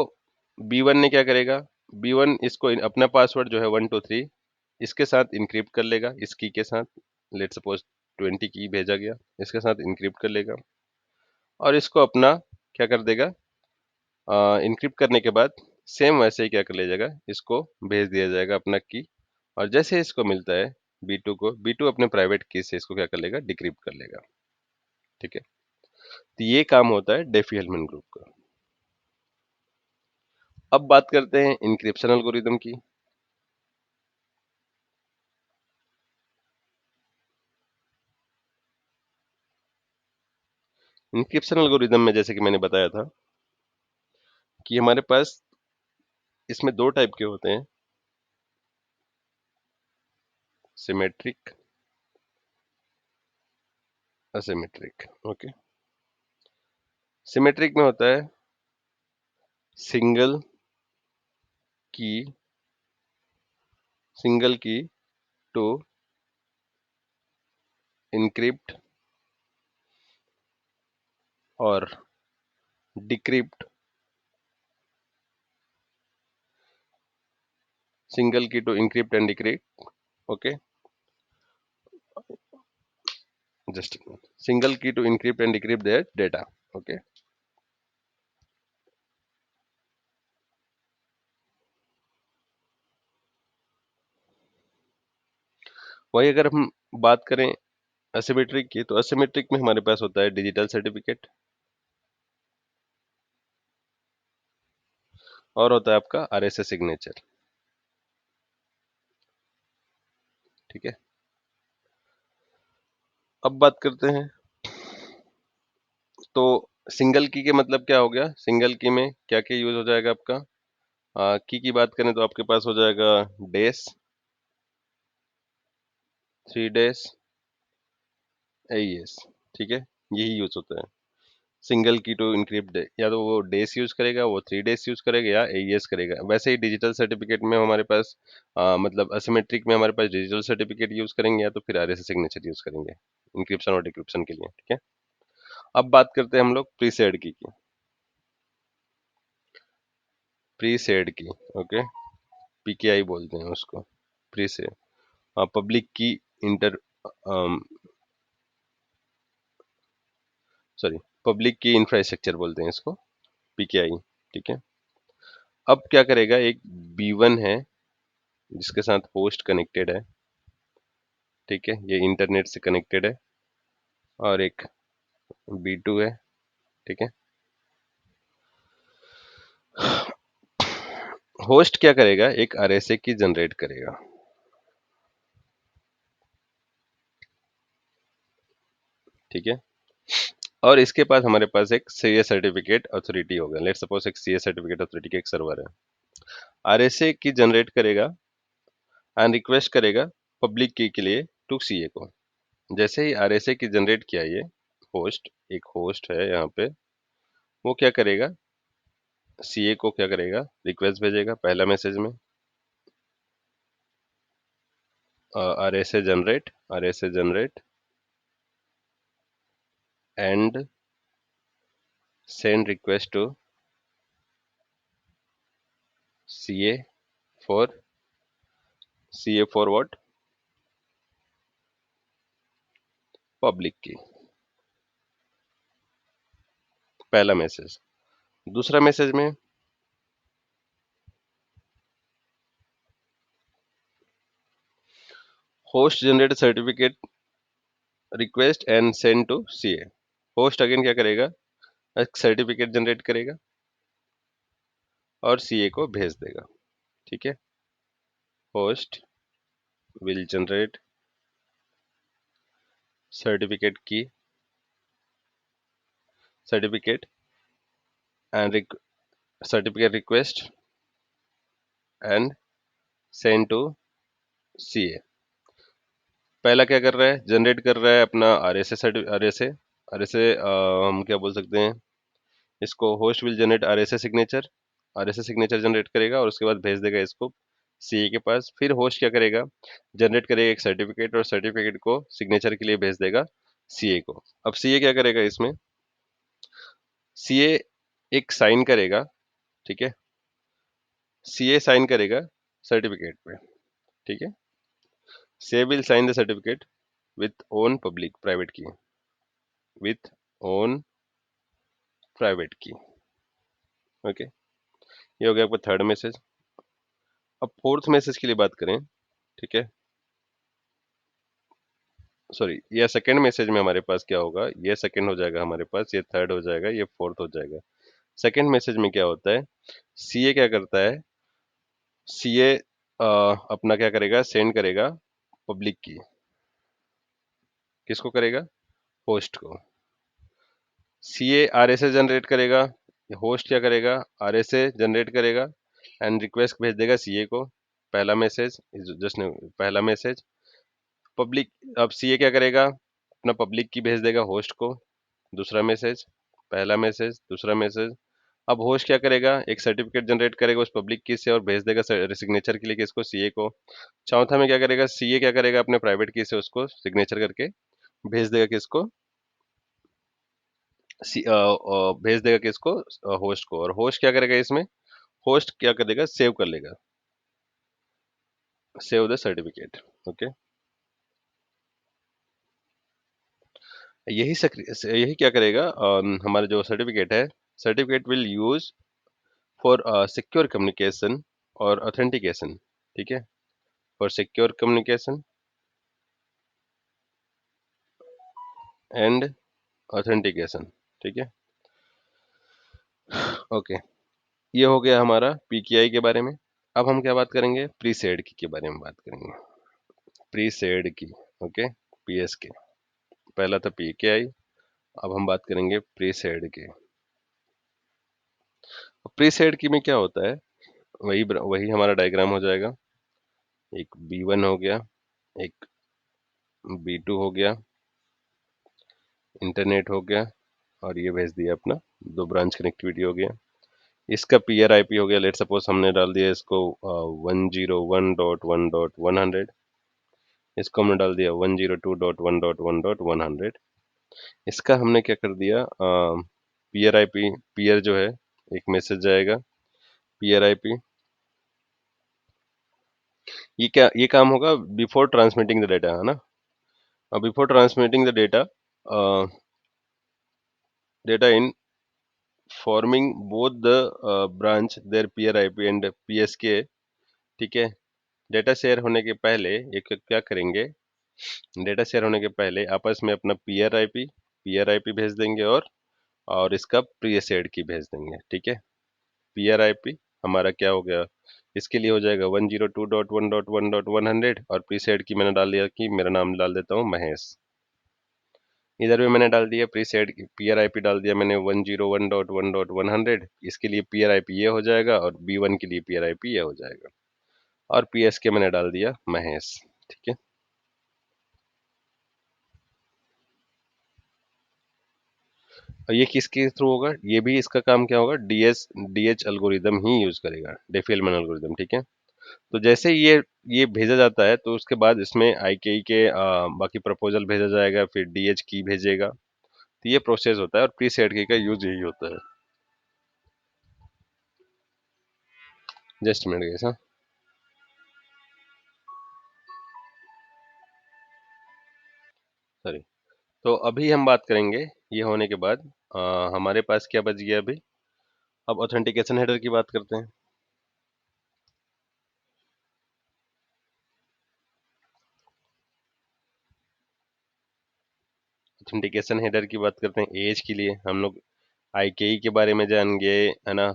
Speaker 1: B1 ने क्या करेगा, B1 इसको अपना पासवर्ड जो है 1 2 3 इसके साथ इनक्रिप्ट कर लेगा, इस की के साथ। लेट सपोज 20 की भेजा गया, इसके साथ इनक्रिप्ट कर लेगा और इसको अपना क्या कर देगा, इनक्रिप्ट करने के बाद सेम वैसे ही क्या कर लिया जाएगा, इसको भेज दिया जाएगा अपना की। और जैसे इसको मिलता है B2 को, B2 अपने प्राइवेट की से इसको क्या कर लेगा, डिक्रिप्ट कर लेगा। ठीक है, तो ये काम होता है डेफी हेलमैन ग्रुप का। अब बात करते हैं इंक्रिप्शन एल्गोरिदम की। इंक्रिप्शन एल्गोरिदम में जैसे कि मैंने बताया था कि हमारे पास इसमें दो टाइप के होते हैं, सिमेट्रिक, असिमेट्रिक। ओके, सिमेट्रिक में होता है single key, single key to encrypt और decrypt, single key to encrypt and decrypt. Okay, just single key to encrypt and decrypt their data. Okay, वही अगर हम बात करें असिमेट्रिक की, तो असिमेट्रिक में हमारे पास होता है डिजिटल सर्टिफिकेट और होता है आपका RSA सिग्नेचर। ठीक है, अब बात करते हैं, तो सिंगल की के मतलब क्या हो गया, सिंगल की में क्या क्या यूज हो जाएगा आपका, की बात करें तो आपके पास हो जाएगा डेस, 3 डेज, AES। ठीक है, यही यूज होता है सिंगल की टू इनक्रिप्ट। या तो वो डेस यूज करेगा, वो 3 डेज यूज करेगा, या AES करेगा। वैसे ही डिजिटल सर्टिफिकेट में हमारे पास, मतलब असिमेट्रिक में हमारे पास डिजिटल सर्टिफिकेट यूज करेंगे या तो फिर RSA सिग्नेचर यूज करेंगे इंक्रिप्शन और डिक्रिप्शन के लिए। ठीक है, अब बात करते हैं हम लोग प्रीसेड की, प्रीसेड की। ओके, PKI बोलते हैं उसको, प्रीसेड, पब्लिक की इंटर, सॉरी, पब्लिक की इंफ्रास्ट्रक्चर बोलते हैं इसको, PKI। ठीक है, अब क्या करेगा, एक B1 है जिसके साथ होस्ट कनेक्टेड है। ठीक है, ये इंटरनेट से कनेक्टेड है, और एक B2 है। ठीक है, होस्ट क्या करेगा, एक RSA की जनरेट करेगा। ठीक है, और इसके पास हमारे पास एक CA सर्टिफिकेट अथॉरिटी होगा। लेट सपोज एक CA सर्टिफिकेट अथॉरिटी का एक सर्वर है, RSA की जनरेट करेगा एंड रिक्वेस्ट करेगा पब्लिक की के लिए टू CA को। जैसे ही RSA की जनरेट किया ये होस्ट, एक होस्ट है यहाँ पे, वो क्या करेगा, CA को क्या करेगा, रिक्वेस्ट भेजेगा पहला मैसेज में, RSA generate and send request to CA for, CA for what, public key, पहला मैसेज। दूसरा मैसेज में host generate certificate request and send to CA। Host again क्या करेगा, एक सर्टिफिकेट जनरेट करेगा और CA को भेज देगा। ठीक है, होस्ट विल जनरेट सर्टिफिकेट की, certificate and certificate request and send to CA। पहला क्या कर रहा है, जनरेट कर रहा है अपना RSA हम क्या बोल सकते हैं इसको, host will generate RSA signature generate करेगा और उसके बाद भेज देगा इसको सीए के पास। फिर होस्ट क्या करेगा, जनरेट करेगा एक सर्टिफिकेट और सर्टिफिकेट को सिग्नेचर के लिए भेज देगा सीए को। अब सीए क्या करेगा इसमें, सीए एक साइन करेगा, ठीक है, सीए साइन करेगा सर्टिफिकेट पे, ठीक है। CA will sign the certificate with own public private key, with own private key, okay. ये हो गया आपका थर्ड मैसेज। अब फोर्थ मैसेज के लिए बात करें, ठीक है, सॉरी ये सेकंड मैसेज में हमारे पास क्या होगा, ये सेकंड हो जाएगा हमारे पास, ये थर्ड हो जाएगा, ये फोर्थ हो जाएगा। सेकंड मैसेज में क्या होता है, सीए क्या करता है, सीए अपना क्या करेगा, सेंड करेगा पब्लिक की, किसको करेगा, होस्ट को। सीए आरएसए जनरेट करेगा, होस्ट क्या करेगा, आरएसए जनरेट करेगा एंड रिक्वेस्ट भेज देगा सीए को। पहला मैसेज, जस्ट पहला मैसेज पब्लिक। अब सीए क्या करेगा, अपना पब्लिक की भेज देगा होस्ट को, दूसरा मैसेज, पहला मैसेज, दूसरा मैसेज। अब होस्ट क्या करेगा, एक सर्टिफिकेट जनरेट करेगा उस पब्लिक की से और भेज देगा सिग्नेचर के लिए किसको, सीए को। चौथा में क्या करेगा, सीए क्या करेगा, अपने प्राइवेट की से उसको सिग्नेचर करके भेज देगा किसको, भेज देगा किसको, होस्ट को। और होस्ट क्या करेगा इसमें, होस्ट क्या करेगा, सेव कर लेगा, सेव द सर्टिफिकेट, ओके। यही क्या करेगा, हमारा जो सर्टिफिकेट है, certificate will use for secure communication और ऑथेंटिकेशन, ठीक है, for secure communication and authentication, ठीक है, ओके। ये हो गया हमारा पीकेआई के बारे में। अब हम क्या बात करेंगे, प्रीसेड की के बारे में बात करेंगे, प्रीसेड की, ओके, पीएस के। पहला था पीकेआई, अब हम बात करेंगे प्रीसेड के। प्रीसेड की में क्या होता है, वही हमारा डायग्राम हो जाएगा। एक B1 हो गया, एक B2 हो गया, इंटरनेट हो गया, और ये भेज दिया अपना 2 ब्रांच कनेक्टिविटी हो गया। इसका पीआर आईपी हो गया, लेट सपोज हमने डाल दिया इसको 101.1.100, इसको हमने डाल दिया 102.1.1.100। इसका हमने क्या कर दिया, पीआर आईपी, पीआर जो है एक मैसेज जाएगा पीआर आईपी। ये काम होगा बिफोर ट्रांसमिटिंग द डेटा, है ना। Before transmitting the data, data in forming both the branch there PR IP and PSK, ठीक है। डेटा शेयर होने के पहले एक क्या करेंगे, डेटा शेयर होने के पहले आपस में अपना पीआर आईपी भेज देंगे और इसका प्रीसेड की भेज देंगे, ठीक है। पीआर आईपी हमारा क्या हो गया, इसके लिए हो जाएगा 102.1.1.100 और प्रीसेड की मैंने डाल दिया कि मेरा नाम डाल देता हूँ महेश। इधर भी मैंने डाल दिया प्रीसेड, पीआर आईपी डाल दिया मैंने 101.1.100, इसके लिए पीआर आईपी ये हो जाएगा और B1 के लिए पीआर आईपी ये हो जाएगा, और पीएस के मैंने डाल दिया महेश, ठीक है। और ये किसके थ्रू होगा, ये भी इसका काम क्या होगा, डीएच एल्गोरिदम ही यूज करेगा, डेफिएलमैन एल्गोरिदम, ठीक है। तो जैसे ही ये भेजा जाता है तो उसके बाद इसमें आईकेई के बाकी प्रपोजल भेजा जाएगा, फिर डीएच की भेजेगा, तो ये प्रोसेस होता है और प्री सेट की का यूज यही होता है। जस्ट मिनट गए, सॉरी। तो अभी हम बात करेंगे, ये होने के बाद हमारे पास क्या बच गया अभी, अब ऑथेंटिकेशन हेडर की बात करते हैं। ऑथेंटिकेशन हेडर की बात करते हैं, एज के लिए हम लोग आईकेई के बारे में जान गए, है ना,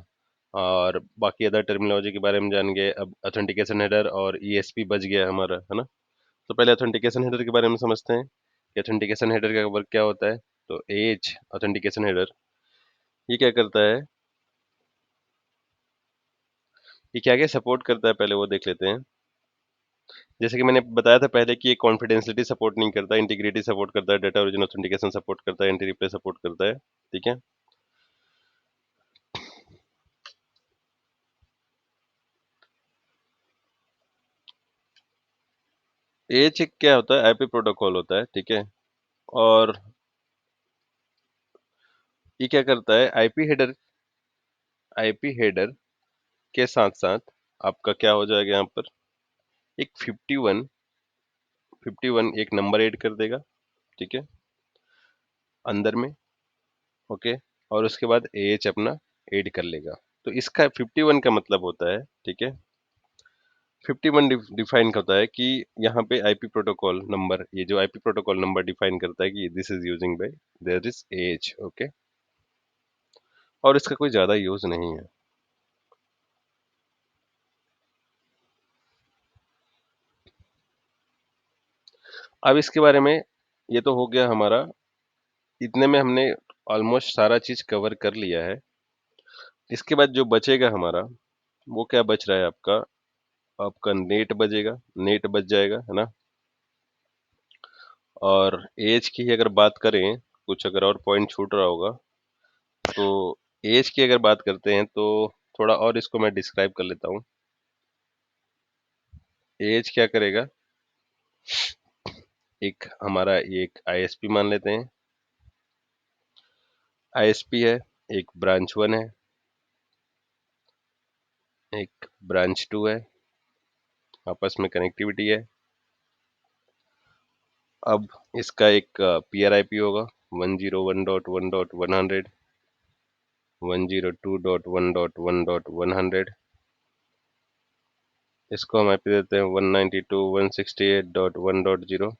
Speaker 1: और बाकी अदर टर्मिनोलॉजी के बारे में जान गए। अब ऑथेंटिकेशन हेडर और ईएसपी बच गया हमारा, है ना। तो पहले ऑथेंटिकेशन हेडर के बारे में समझते हैं कि ऑथेंटिकेशन हेडर का वर्क क्या होता है। तो एज ऑथेंटिकेशन हेडर ये क्या करता है, ये क्या क्या सपोर्ट करता है पहले वो देख लेते हैं। जैसे कि मैंने बताया था पहले कि ये कॉन्फिडेंशियलिटी सपोर्ट नहीं करता, इंटीग्रिटी सपोर्ट करता है, डाटा ओरिजिन ऑथेंटिकेशन सपोर्ट करता है, एंटी रिप्ले सपोर्ट करता है। ठीक है। एच क्या होता है, आईपी प्रोटोकॉल होता है। ठीक है। और ये क्या करता है, आईपी हेडर के साथ साथ आपका क्या हो जाएगा यहाँ पर, एक 51 एक नंबर ऐड कर देगा। ठीक है, अंदर में। ओके। और उसके बाद एएच अपना ऐड कर लेगा। तो इसका 51 का मतलब होता है, ठीक है, 51 डिफाइन करता है कि यहाँ पे आईपी प्रोटोकॉल नंबर, ये जो आईपी प्रोटोकॉल नंबर डिफाइन करता है कि this is using by there is AH. Okay. और इसका कोई ज्यादा यूज नहीं है। अब इसके बारे में, ये तो हो गया हमारा, इतने में हमने ऑलमोस्ट सारा चीज कवर कर लिया है। इसके बाद जो बचेगा हमारा, वो क्या बच रहा है आपका, आपका नेट बजेगा, नेट बच जाएगा, है ना। और एज की ही अगर बात करें, कुछ अगर और पॉइंट छूट रहा होगा तो, एज की अगर बात करते हैं तो थोड़ा और इसको मैं डिस्क्राइब कर लेता हूँ। एज क्या करेगा, एक हमारा ये एक आईएसपी मान लेते हैं, आईएसपी है, एक ब्रांच 1 है, एक ब्रांच 2 है, आपस में कनेक्टिविटी है। अब इसका एक पीआर आईपी होगा 101.1.100, 102.1.1.100। इसको हम आईपी देते हैं 192.168.1.0,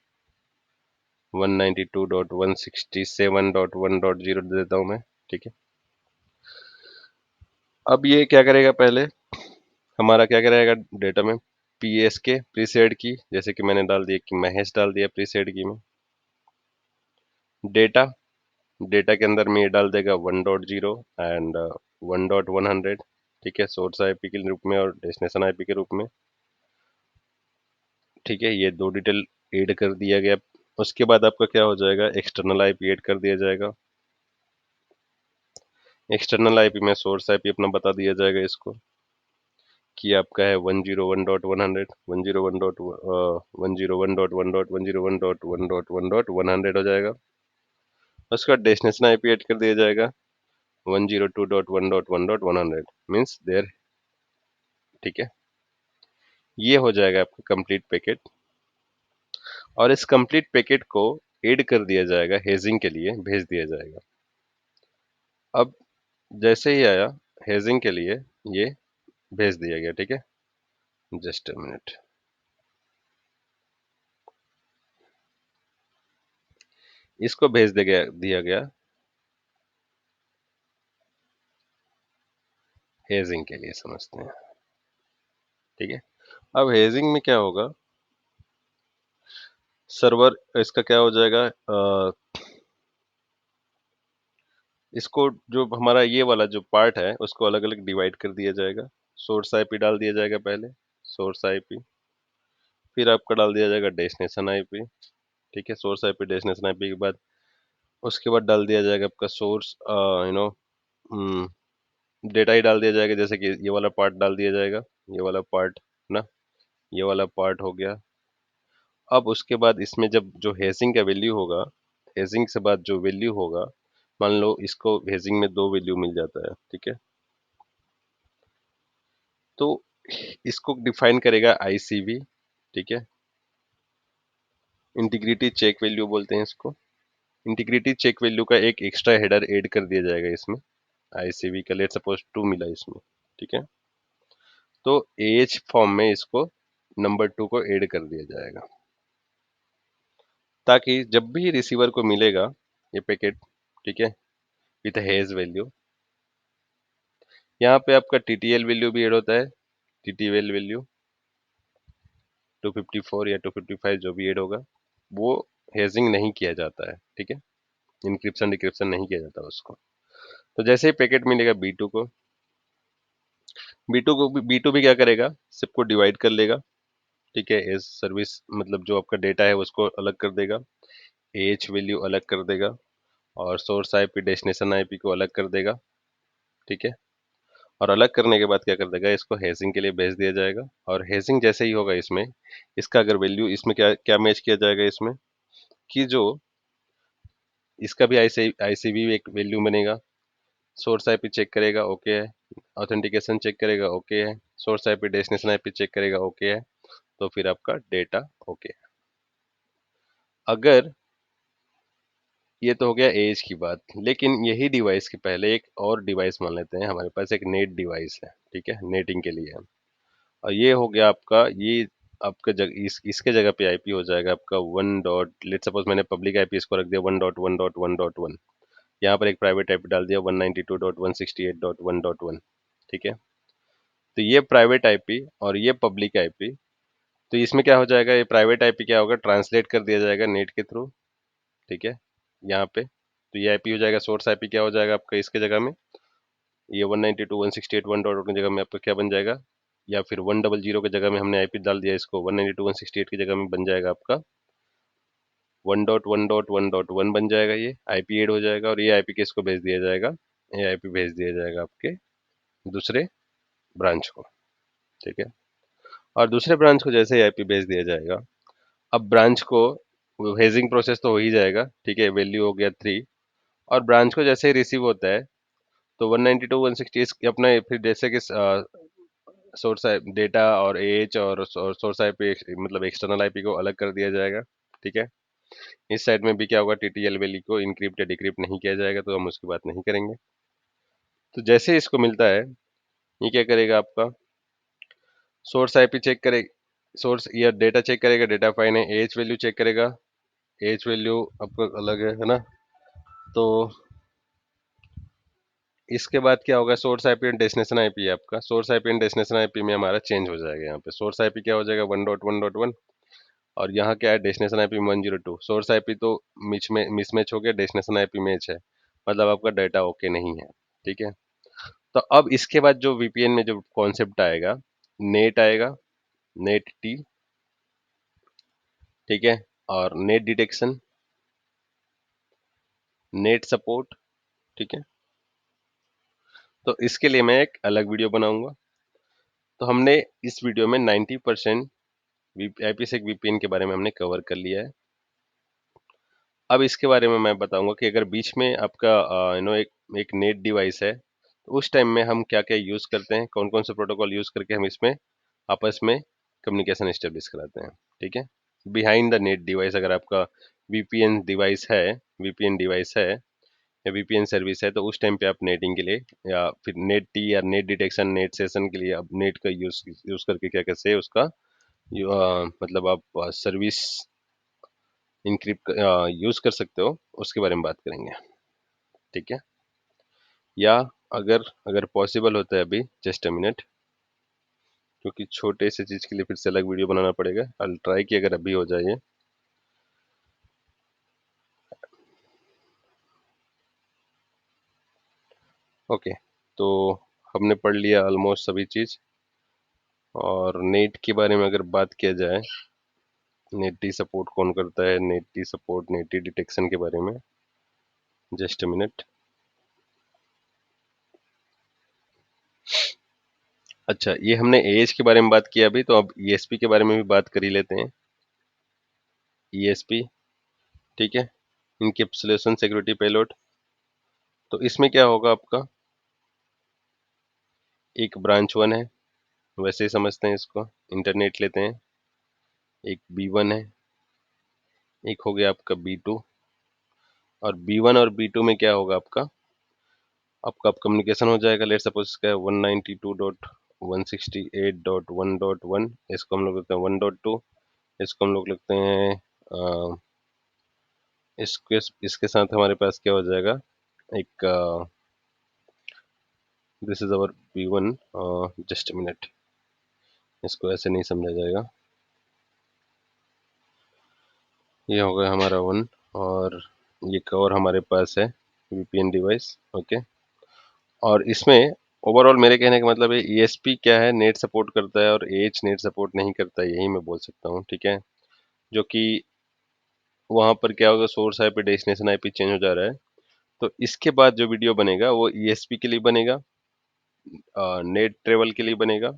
Speaker 1: 192.167.1.0 दे देता हूँ मैं। ठीक है। अब ये क्या करेगा, पहले हमारा क्या करेगा डेटा में, पीएस के प्रीसेड की, जैसे कि मैंने डाल दिया कि महेश डाल दिया प्रीसेड की में, डेटा, डेटा के अंदर में ये डाल देगा 1.0 एंड 1.100। ठीक है, सोर्स आईपी के रूप में और डेस्टिनेशन आईपी के रूप में। ठीक है, ये दो डिटेल ऐड कर दिया गया। उसके बाद आपका क्या हो जाएगा, एक्सटर्नल आईपी ऐड कर दिया जाएगा। एक्सटर्नल आईपी में सोर्स आईपी अपना बता दिया जाएगा इसको, कि आपका है 101.100, 101.1.1.101.1.1.100 हो जाएगा। उसके बाद डेस्टिनेशन आईपी ऐड कर दिया जाएगा 102.1.1.100 मीन्स देयर। ठीक है, ये हो जाएगा आपका कंप्लीट पैकेट। और इस कंप्लीट पैकेट को ऐड कर दिया जाएगा, हेजिंग के लिए भेज दिया जाएगा। अब जैसे ही आया हेजिंग के लिए, ये भेज दिया गया। ठीक है, जस्ट अ मिनट। इसको भेज दिया गया हेजिंग के लिए, समझते हैं। ठीक है। अब हेजिंग में क्या होगा, सर्वर इसका क्या हो जाएगा, इसको जो हमारा ये वाला जो पार्ट है उसको अलग अलग डिवाइड कर दिया जाएगा। सोर्स आईपी डाल दिया जाएगा पहले, सोर्स आईपी, फिर आपका डाल दिया जाएगा डेस्टिनेशन आईपी। ठीक है, सोर्स आईपी डेस्टिनेशन आईपी के बाद, उसके बाद डाल दिया जाएगा आपका सोर्स यू नो डेटा ही डाल दिया जाएगा, जैसे कि ये वाला पार्ट डाल दिया जाएगा, ये वाला पार्ट ना, ये वाला पार्ट हो गया। अब उसके बाद इसमें जब जो हेजिंग का वैल्यू होगा, हेजिंग से बाद जो वैल्यू होगा, मान लो इसको हेजिंग में दो वैल्यू मिल जाता है। ठीक है, तो इसको डिफाइन करेगा आईसीवी। ठीक है, इंटीग्रिटी चेक वैल्यू बोलते हैं इसको। इंटीग्रिटी चेक वैल्यू का एक एक्स्ट्रा हेडर ऐड कर दिया जाएगा इसमें, आईसीवी का लेट सपोज 2 मिला इसमें। ठीक है, तो एएच फॉर्म में इसको नंबर 2 को ऐड कर दिया जाएगा, ताकि जब भी रिसीवर को मिलेगा ये पैकेट, ठीक है, विथ हेज वैल्यू, यहाँ पे आपका टीटीएल वैल्यू भी ऐड होता है, टीटीएल वैल्यू 254 या 255 जो भी ऐड होगा, वो हेजिंग नहीं किया जाता है। ठीक है, इंक्रिप्शन डिक्रिप्शन नहीं किया जाता उसको। तो जैसे ही पैकेट मिलेगा B2 को, बी टू भी क्या करेगा, सबको डिवाइड कर लेगा, ठीक है, एज सर्विस, मतलब जो आपका डेटा है उसको अलग कर देगा, एच वैल्यू अलग कर देगा, और सोर्स आईपी डेस्टिनेशन आईपी को अलग कर देगा, ठीक है। और अलग करने के बाद क्या कर देगा, इसको हेजिंग के लिए भेज दिया जाएगा, और हेजिंग जैसे ही होगा इसमें, इसका अगर वैल्यू इसमें क्या क्या मैच किया जाएगा इसमें, कि जो इसका भी आईसीवी एक वैल्यू बनेगा, सोर्स आईपी चेक करेगा, ओके है, ऑथेंटिकेशन चेक करेगा, ओके है, source IP destination IP check करेगा, ओके है, तो फिर आपका डेटा ओके है। अगर ये तो हो गया एज की बात, लेकिन यही डिवाइस के पहले एक और डिवाइस मान लेते हैं, हमारे पास एक नेट डिवाइस है, ठीक है, नेटिंग के लिए है। और ये हो गया आपका, ये आपका इसके जगह पे आईपी हो जाएगा आपका 1 लेट सपोज मैंने पब्लिक आईपी इसको रख दिया 1.1.1.1, यहाँ पर एक प्राइवेट आईपी डाल दिया 192.168.1.1, ठीक है। तो ये प्राइवेट आईपी और ये पब्लिक आईपी, तो इसमें क्या हो जाएगा, ये प्राइवेट आईपी क्या होगा, ट्रांसलेट कर दिया जाएगा नेट के थ्रू, ठीक है, यहाँ पे। तो ये आईपी हो जाएगा, सोर्स आईपी क्या हो जाएगा आपका इसके जगह में, ये 192.168.1.1 की जगह में आपका क्या बन जाएगा, या फिर 100 की जगह में हमने आईपी डाल दिया, इसको 192.168 की जगह में बन जाएगा आपका 1.1.1.1 बन जाएगा, ये आईपी ऐड हो जाएगा, और ये आईपी किसको भेज दिया जाएगा, ये आईपी भेज दिया जाएगा आपके दूसरे ब्रांच को, ठीक है। और दूसरे ब्रांच को जैसे ही आईपी भेज दिया जाएगा, अब ब्रांच को हेजिंग प्रोसेस तो हो ही जाएगा, ठीक है, वैल्यू हो गया 3, और ब्रांच को जैसे ही रिसीव होता है, तो 192.168 अपना फिर जैसे कि सोर्स डेटा और एच और सोर्स आईपी मतलब एक्सटर्नल आईपी को अलग कर दिया जाएगा, ठीक है। इस साइड में भी क्या होगा, टीटीएल वैल्यू को इनक्रिप्ट या डिक्रिप्ट नहीं किया जाएगा, तो हम उसकी बात नहीं करेंगे। तो जैसे इसको मिलता है, ये क्या करेगा आपका, सोर्स आईपी चेक करेगा, सोर्स या डेटा चेक करेगा, डेटा फाइन है, एच वैल्यू चेक करेगा, एच वैल्यू आपका अलग है ना। तो इसके बाद क्या होगा, source IP and destination IP है आपका, source IP and destination IP में हमारा चेंज हो जाएगा, यहाँ पे सोर्स आईपी क्या हो जाएगा 1.1.1, और यहाँ क्या है डेस्टिनेशन आईपी 102, सोर्स आईपी तो मिसमैच हो गया, डेस्टिनेशन आईपी मैच है, मतलब आपका डाटा ओके नहीं है, ठीक है। तो अब इसके बाद जो वीपीएन में जो कॉन्सेप्ट आएगा, नेट आएगा, नेट टी, ठीक है, और नेट डिटेक्शन, नेट सपोर्ट, ठीक है। तो इसके लिए मैं एक अलग वीडियो बनाऊंगा। तो हमने इस वीडियो में 90% आईपीसेक वीपीएन के बारे में हमने कवर कर लिया है। अब इसके बारे में मैं बताऊंगा कि अगर बीच में आपका एक नेट डिवाइस है, तो उस टाइम में हम क्या क्या यूज़ करते हैं, कौन कौन से प्रोटोकॉल यूज़ करके हम इसमें आपस में कम्युनिकेशन इस्टेब्लिश कराते हैं, ठीक है। बिहाइंड द नेट डिवाइस, अगर आपका वीपीएन डिवाइस है, वीपीएन डिवाइस है या वीपीएन सर्विस है, तो उस टाइम पे आप नेटिंग के लिए या फिर नेट टी या नेट डिटेक्शन, नेट सेशन के लिए आप नेट का यूज़ यूज़ करके क्या कैसे उसका मतलब आप सर्विस इनक्रिप्ट यूज़ कर सकते हो, उसके बारे में बात करेंगे, ठीक है। या अगर अगर पॉसिबल होता है अभी जस्ट अ मिनट, क्योंकि छोटे से चीज़ के लिए फिर से अलग वीडियो बनाना पड़ेगा, आई ट्राई कि अगर अभी हो जाए। ओके, तो हमने पढ़ लिया ऑलमोस्ट सभी चीज़, और नेट के बारे में अगर बात किया जाए, नेट टी सपोर्ट कौन करता है, net T support, net T detection के बारे में, जस्ट अ मिनट। अच्छा, ये हमने एज के बारे में बात किया अभी, तो अब ईएसपी के बारे में भी बात कर ही लेते हैं। ईएसपी, ठीक है, इनकैप्सुलेशन सिक्योरिटी पेलोड। तो इसमें क्या होगा आपका, एक ब्रांच वन है, वैसे ही समझते हैं इसको, इंटरनेट लेते हैं, एक बी वन है, एक हो गया आपका बी टू, और बी वन और बी टू में क्या होगा आपका, आपका कम्युनिकेशन हो जाएगा, लेट सपोज इसका 192.168.1.1, इसको हम लोग लिखते हैं 1.2, इसको हम लोग लिखते हैं इसके इसके साथ हमारे पास क्या हो जाएगा, एक this is our B one, just minute, इसको ऐसे नहीं समझा जाएगा, ये हो गया हमारा वन, और ये कवर हमारे पास है वीपीएन डिवाइस, ओके। और इसमें ओवरऑल मेरे कहने का मतलब है ईएसपी क्या है, नेट सपोर्ट करता है और एच नेट सपोर्ट नहीं करता है, यही मैं बोल सकता हूँ, ठीक है। जो कि वहाँ पर क्या होगा, source IP destination IP change हो जा रहा है। तो इसके बाद जो वीडियो बनेगा वो ईएसपी के लिए बनेगा, नेट ट्रेवल के लिए बनेगा,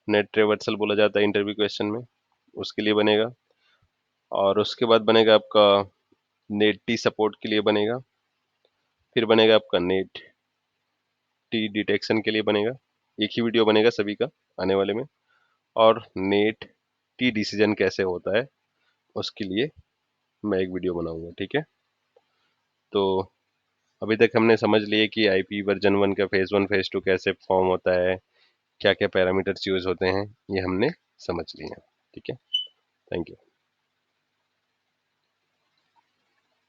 Speaker 1: नेट ट्रेवर्सल बोला जाता है इंटरव्यू क्वेश्चन में, उसके लिए बनेगा। और उसके बाद बनेगा आपका नेट टी सपोर्ट के लिए बनेगा, फिर बनेगा आपका नेट टी डिटेक्शन के लिए बनेगा। एक ही वीडियो बनेगा सभी का आने वाले में। और नेट टी डिसीजन कैसे होता है उसके लिए मैं एक वीडियो बनाऊंगा, ठीक है। तो अभी तक हमने समझ लिए कि आईपी वर्जन 1 का फेज 1 फेज 2 कैसे फॉर्म होता है, क्या क्या पैरामीटर्स यूज होते हैं, ये हमने समझ लिए हैं, ठीक है। Thank you.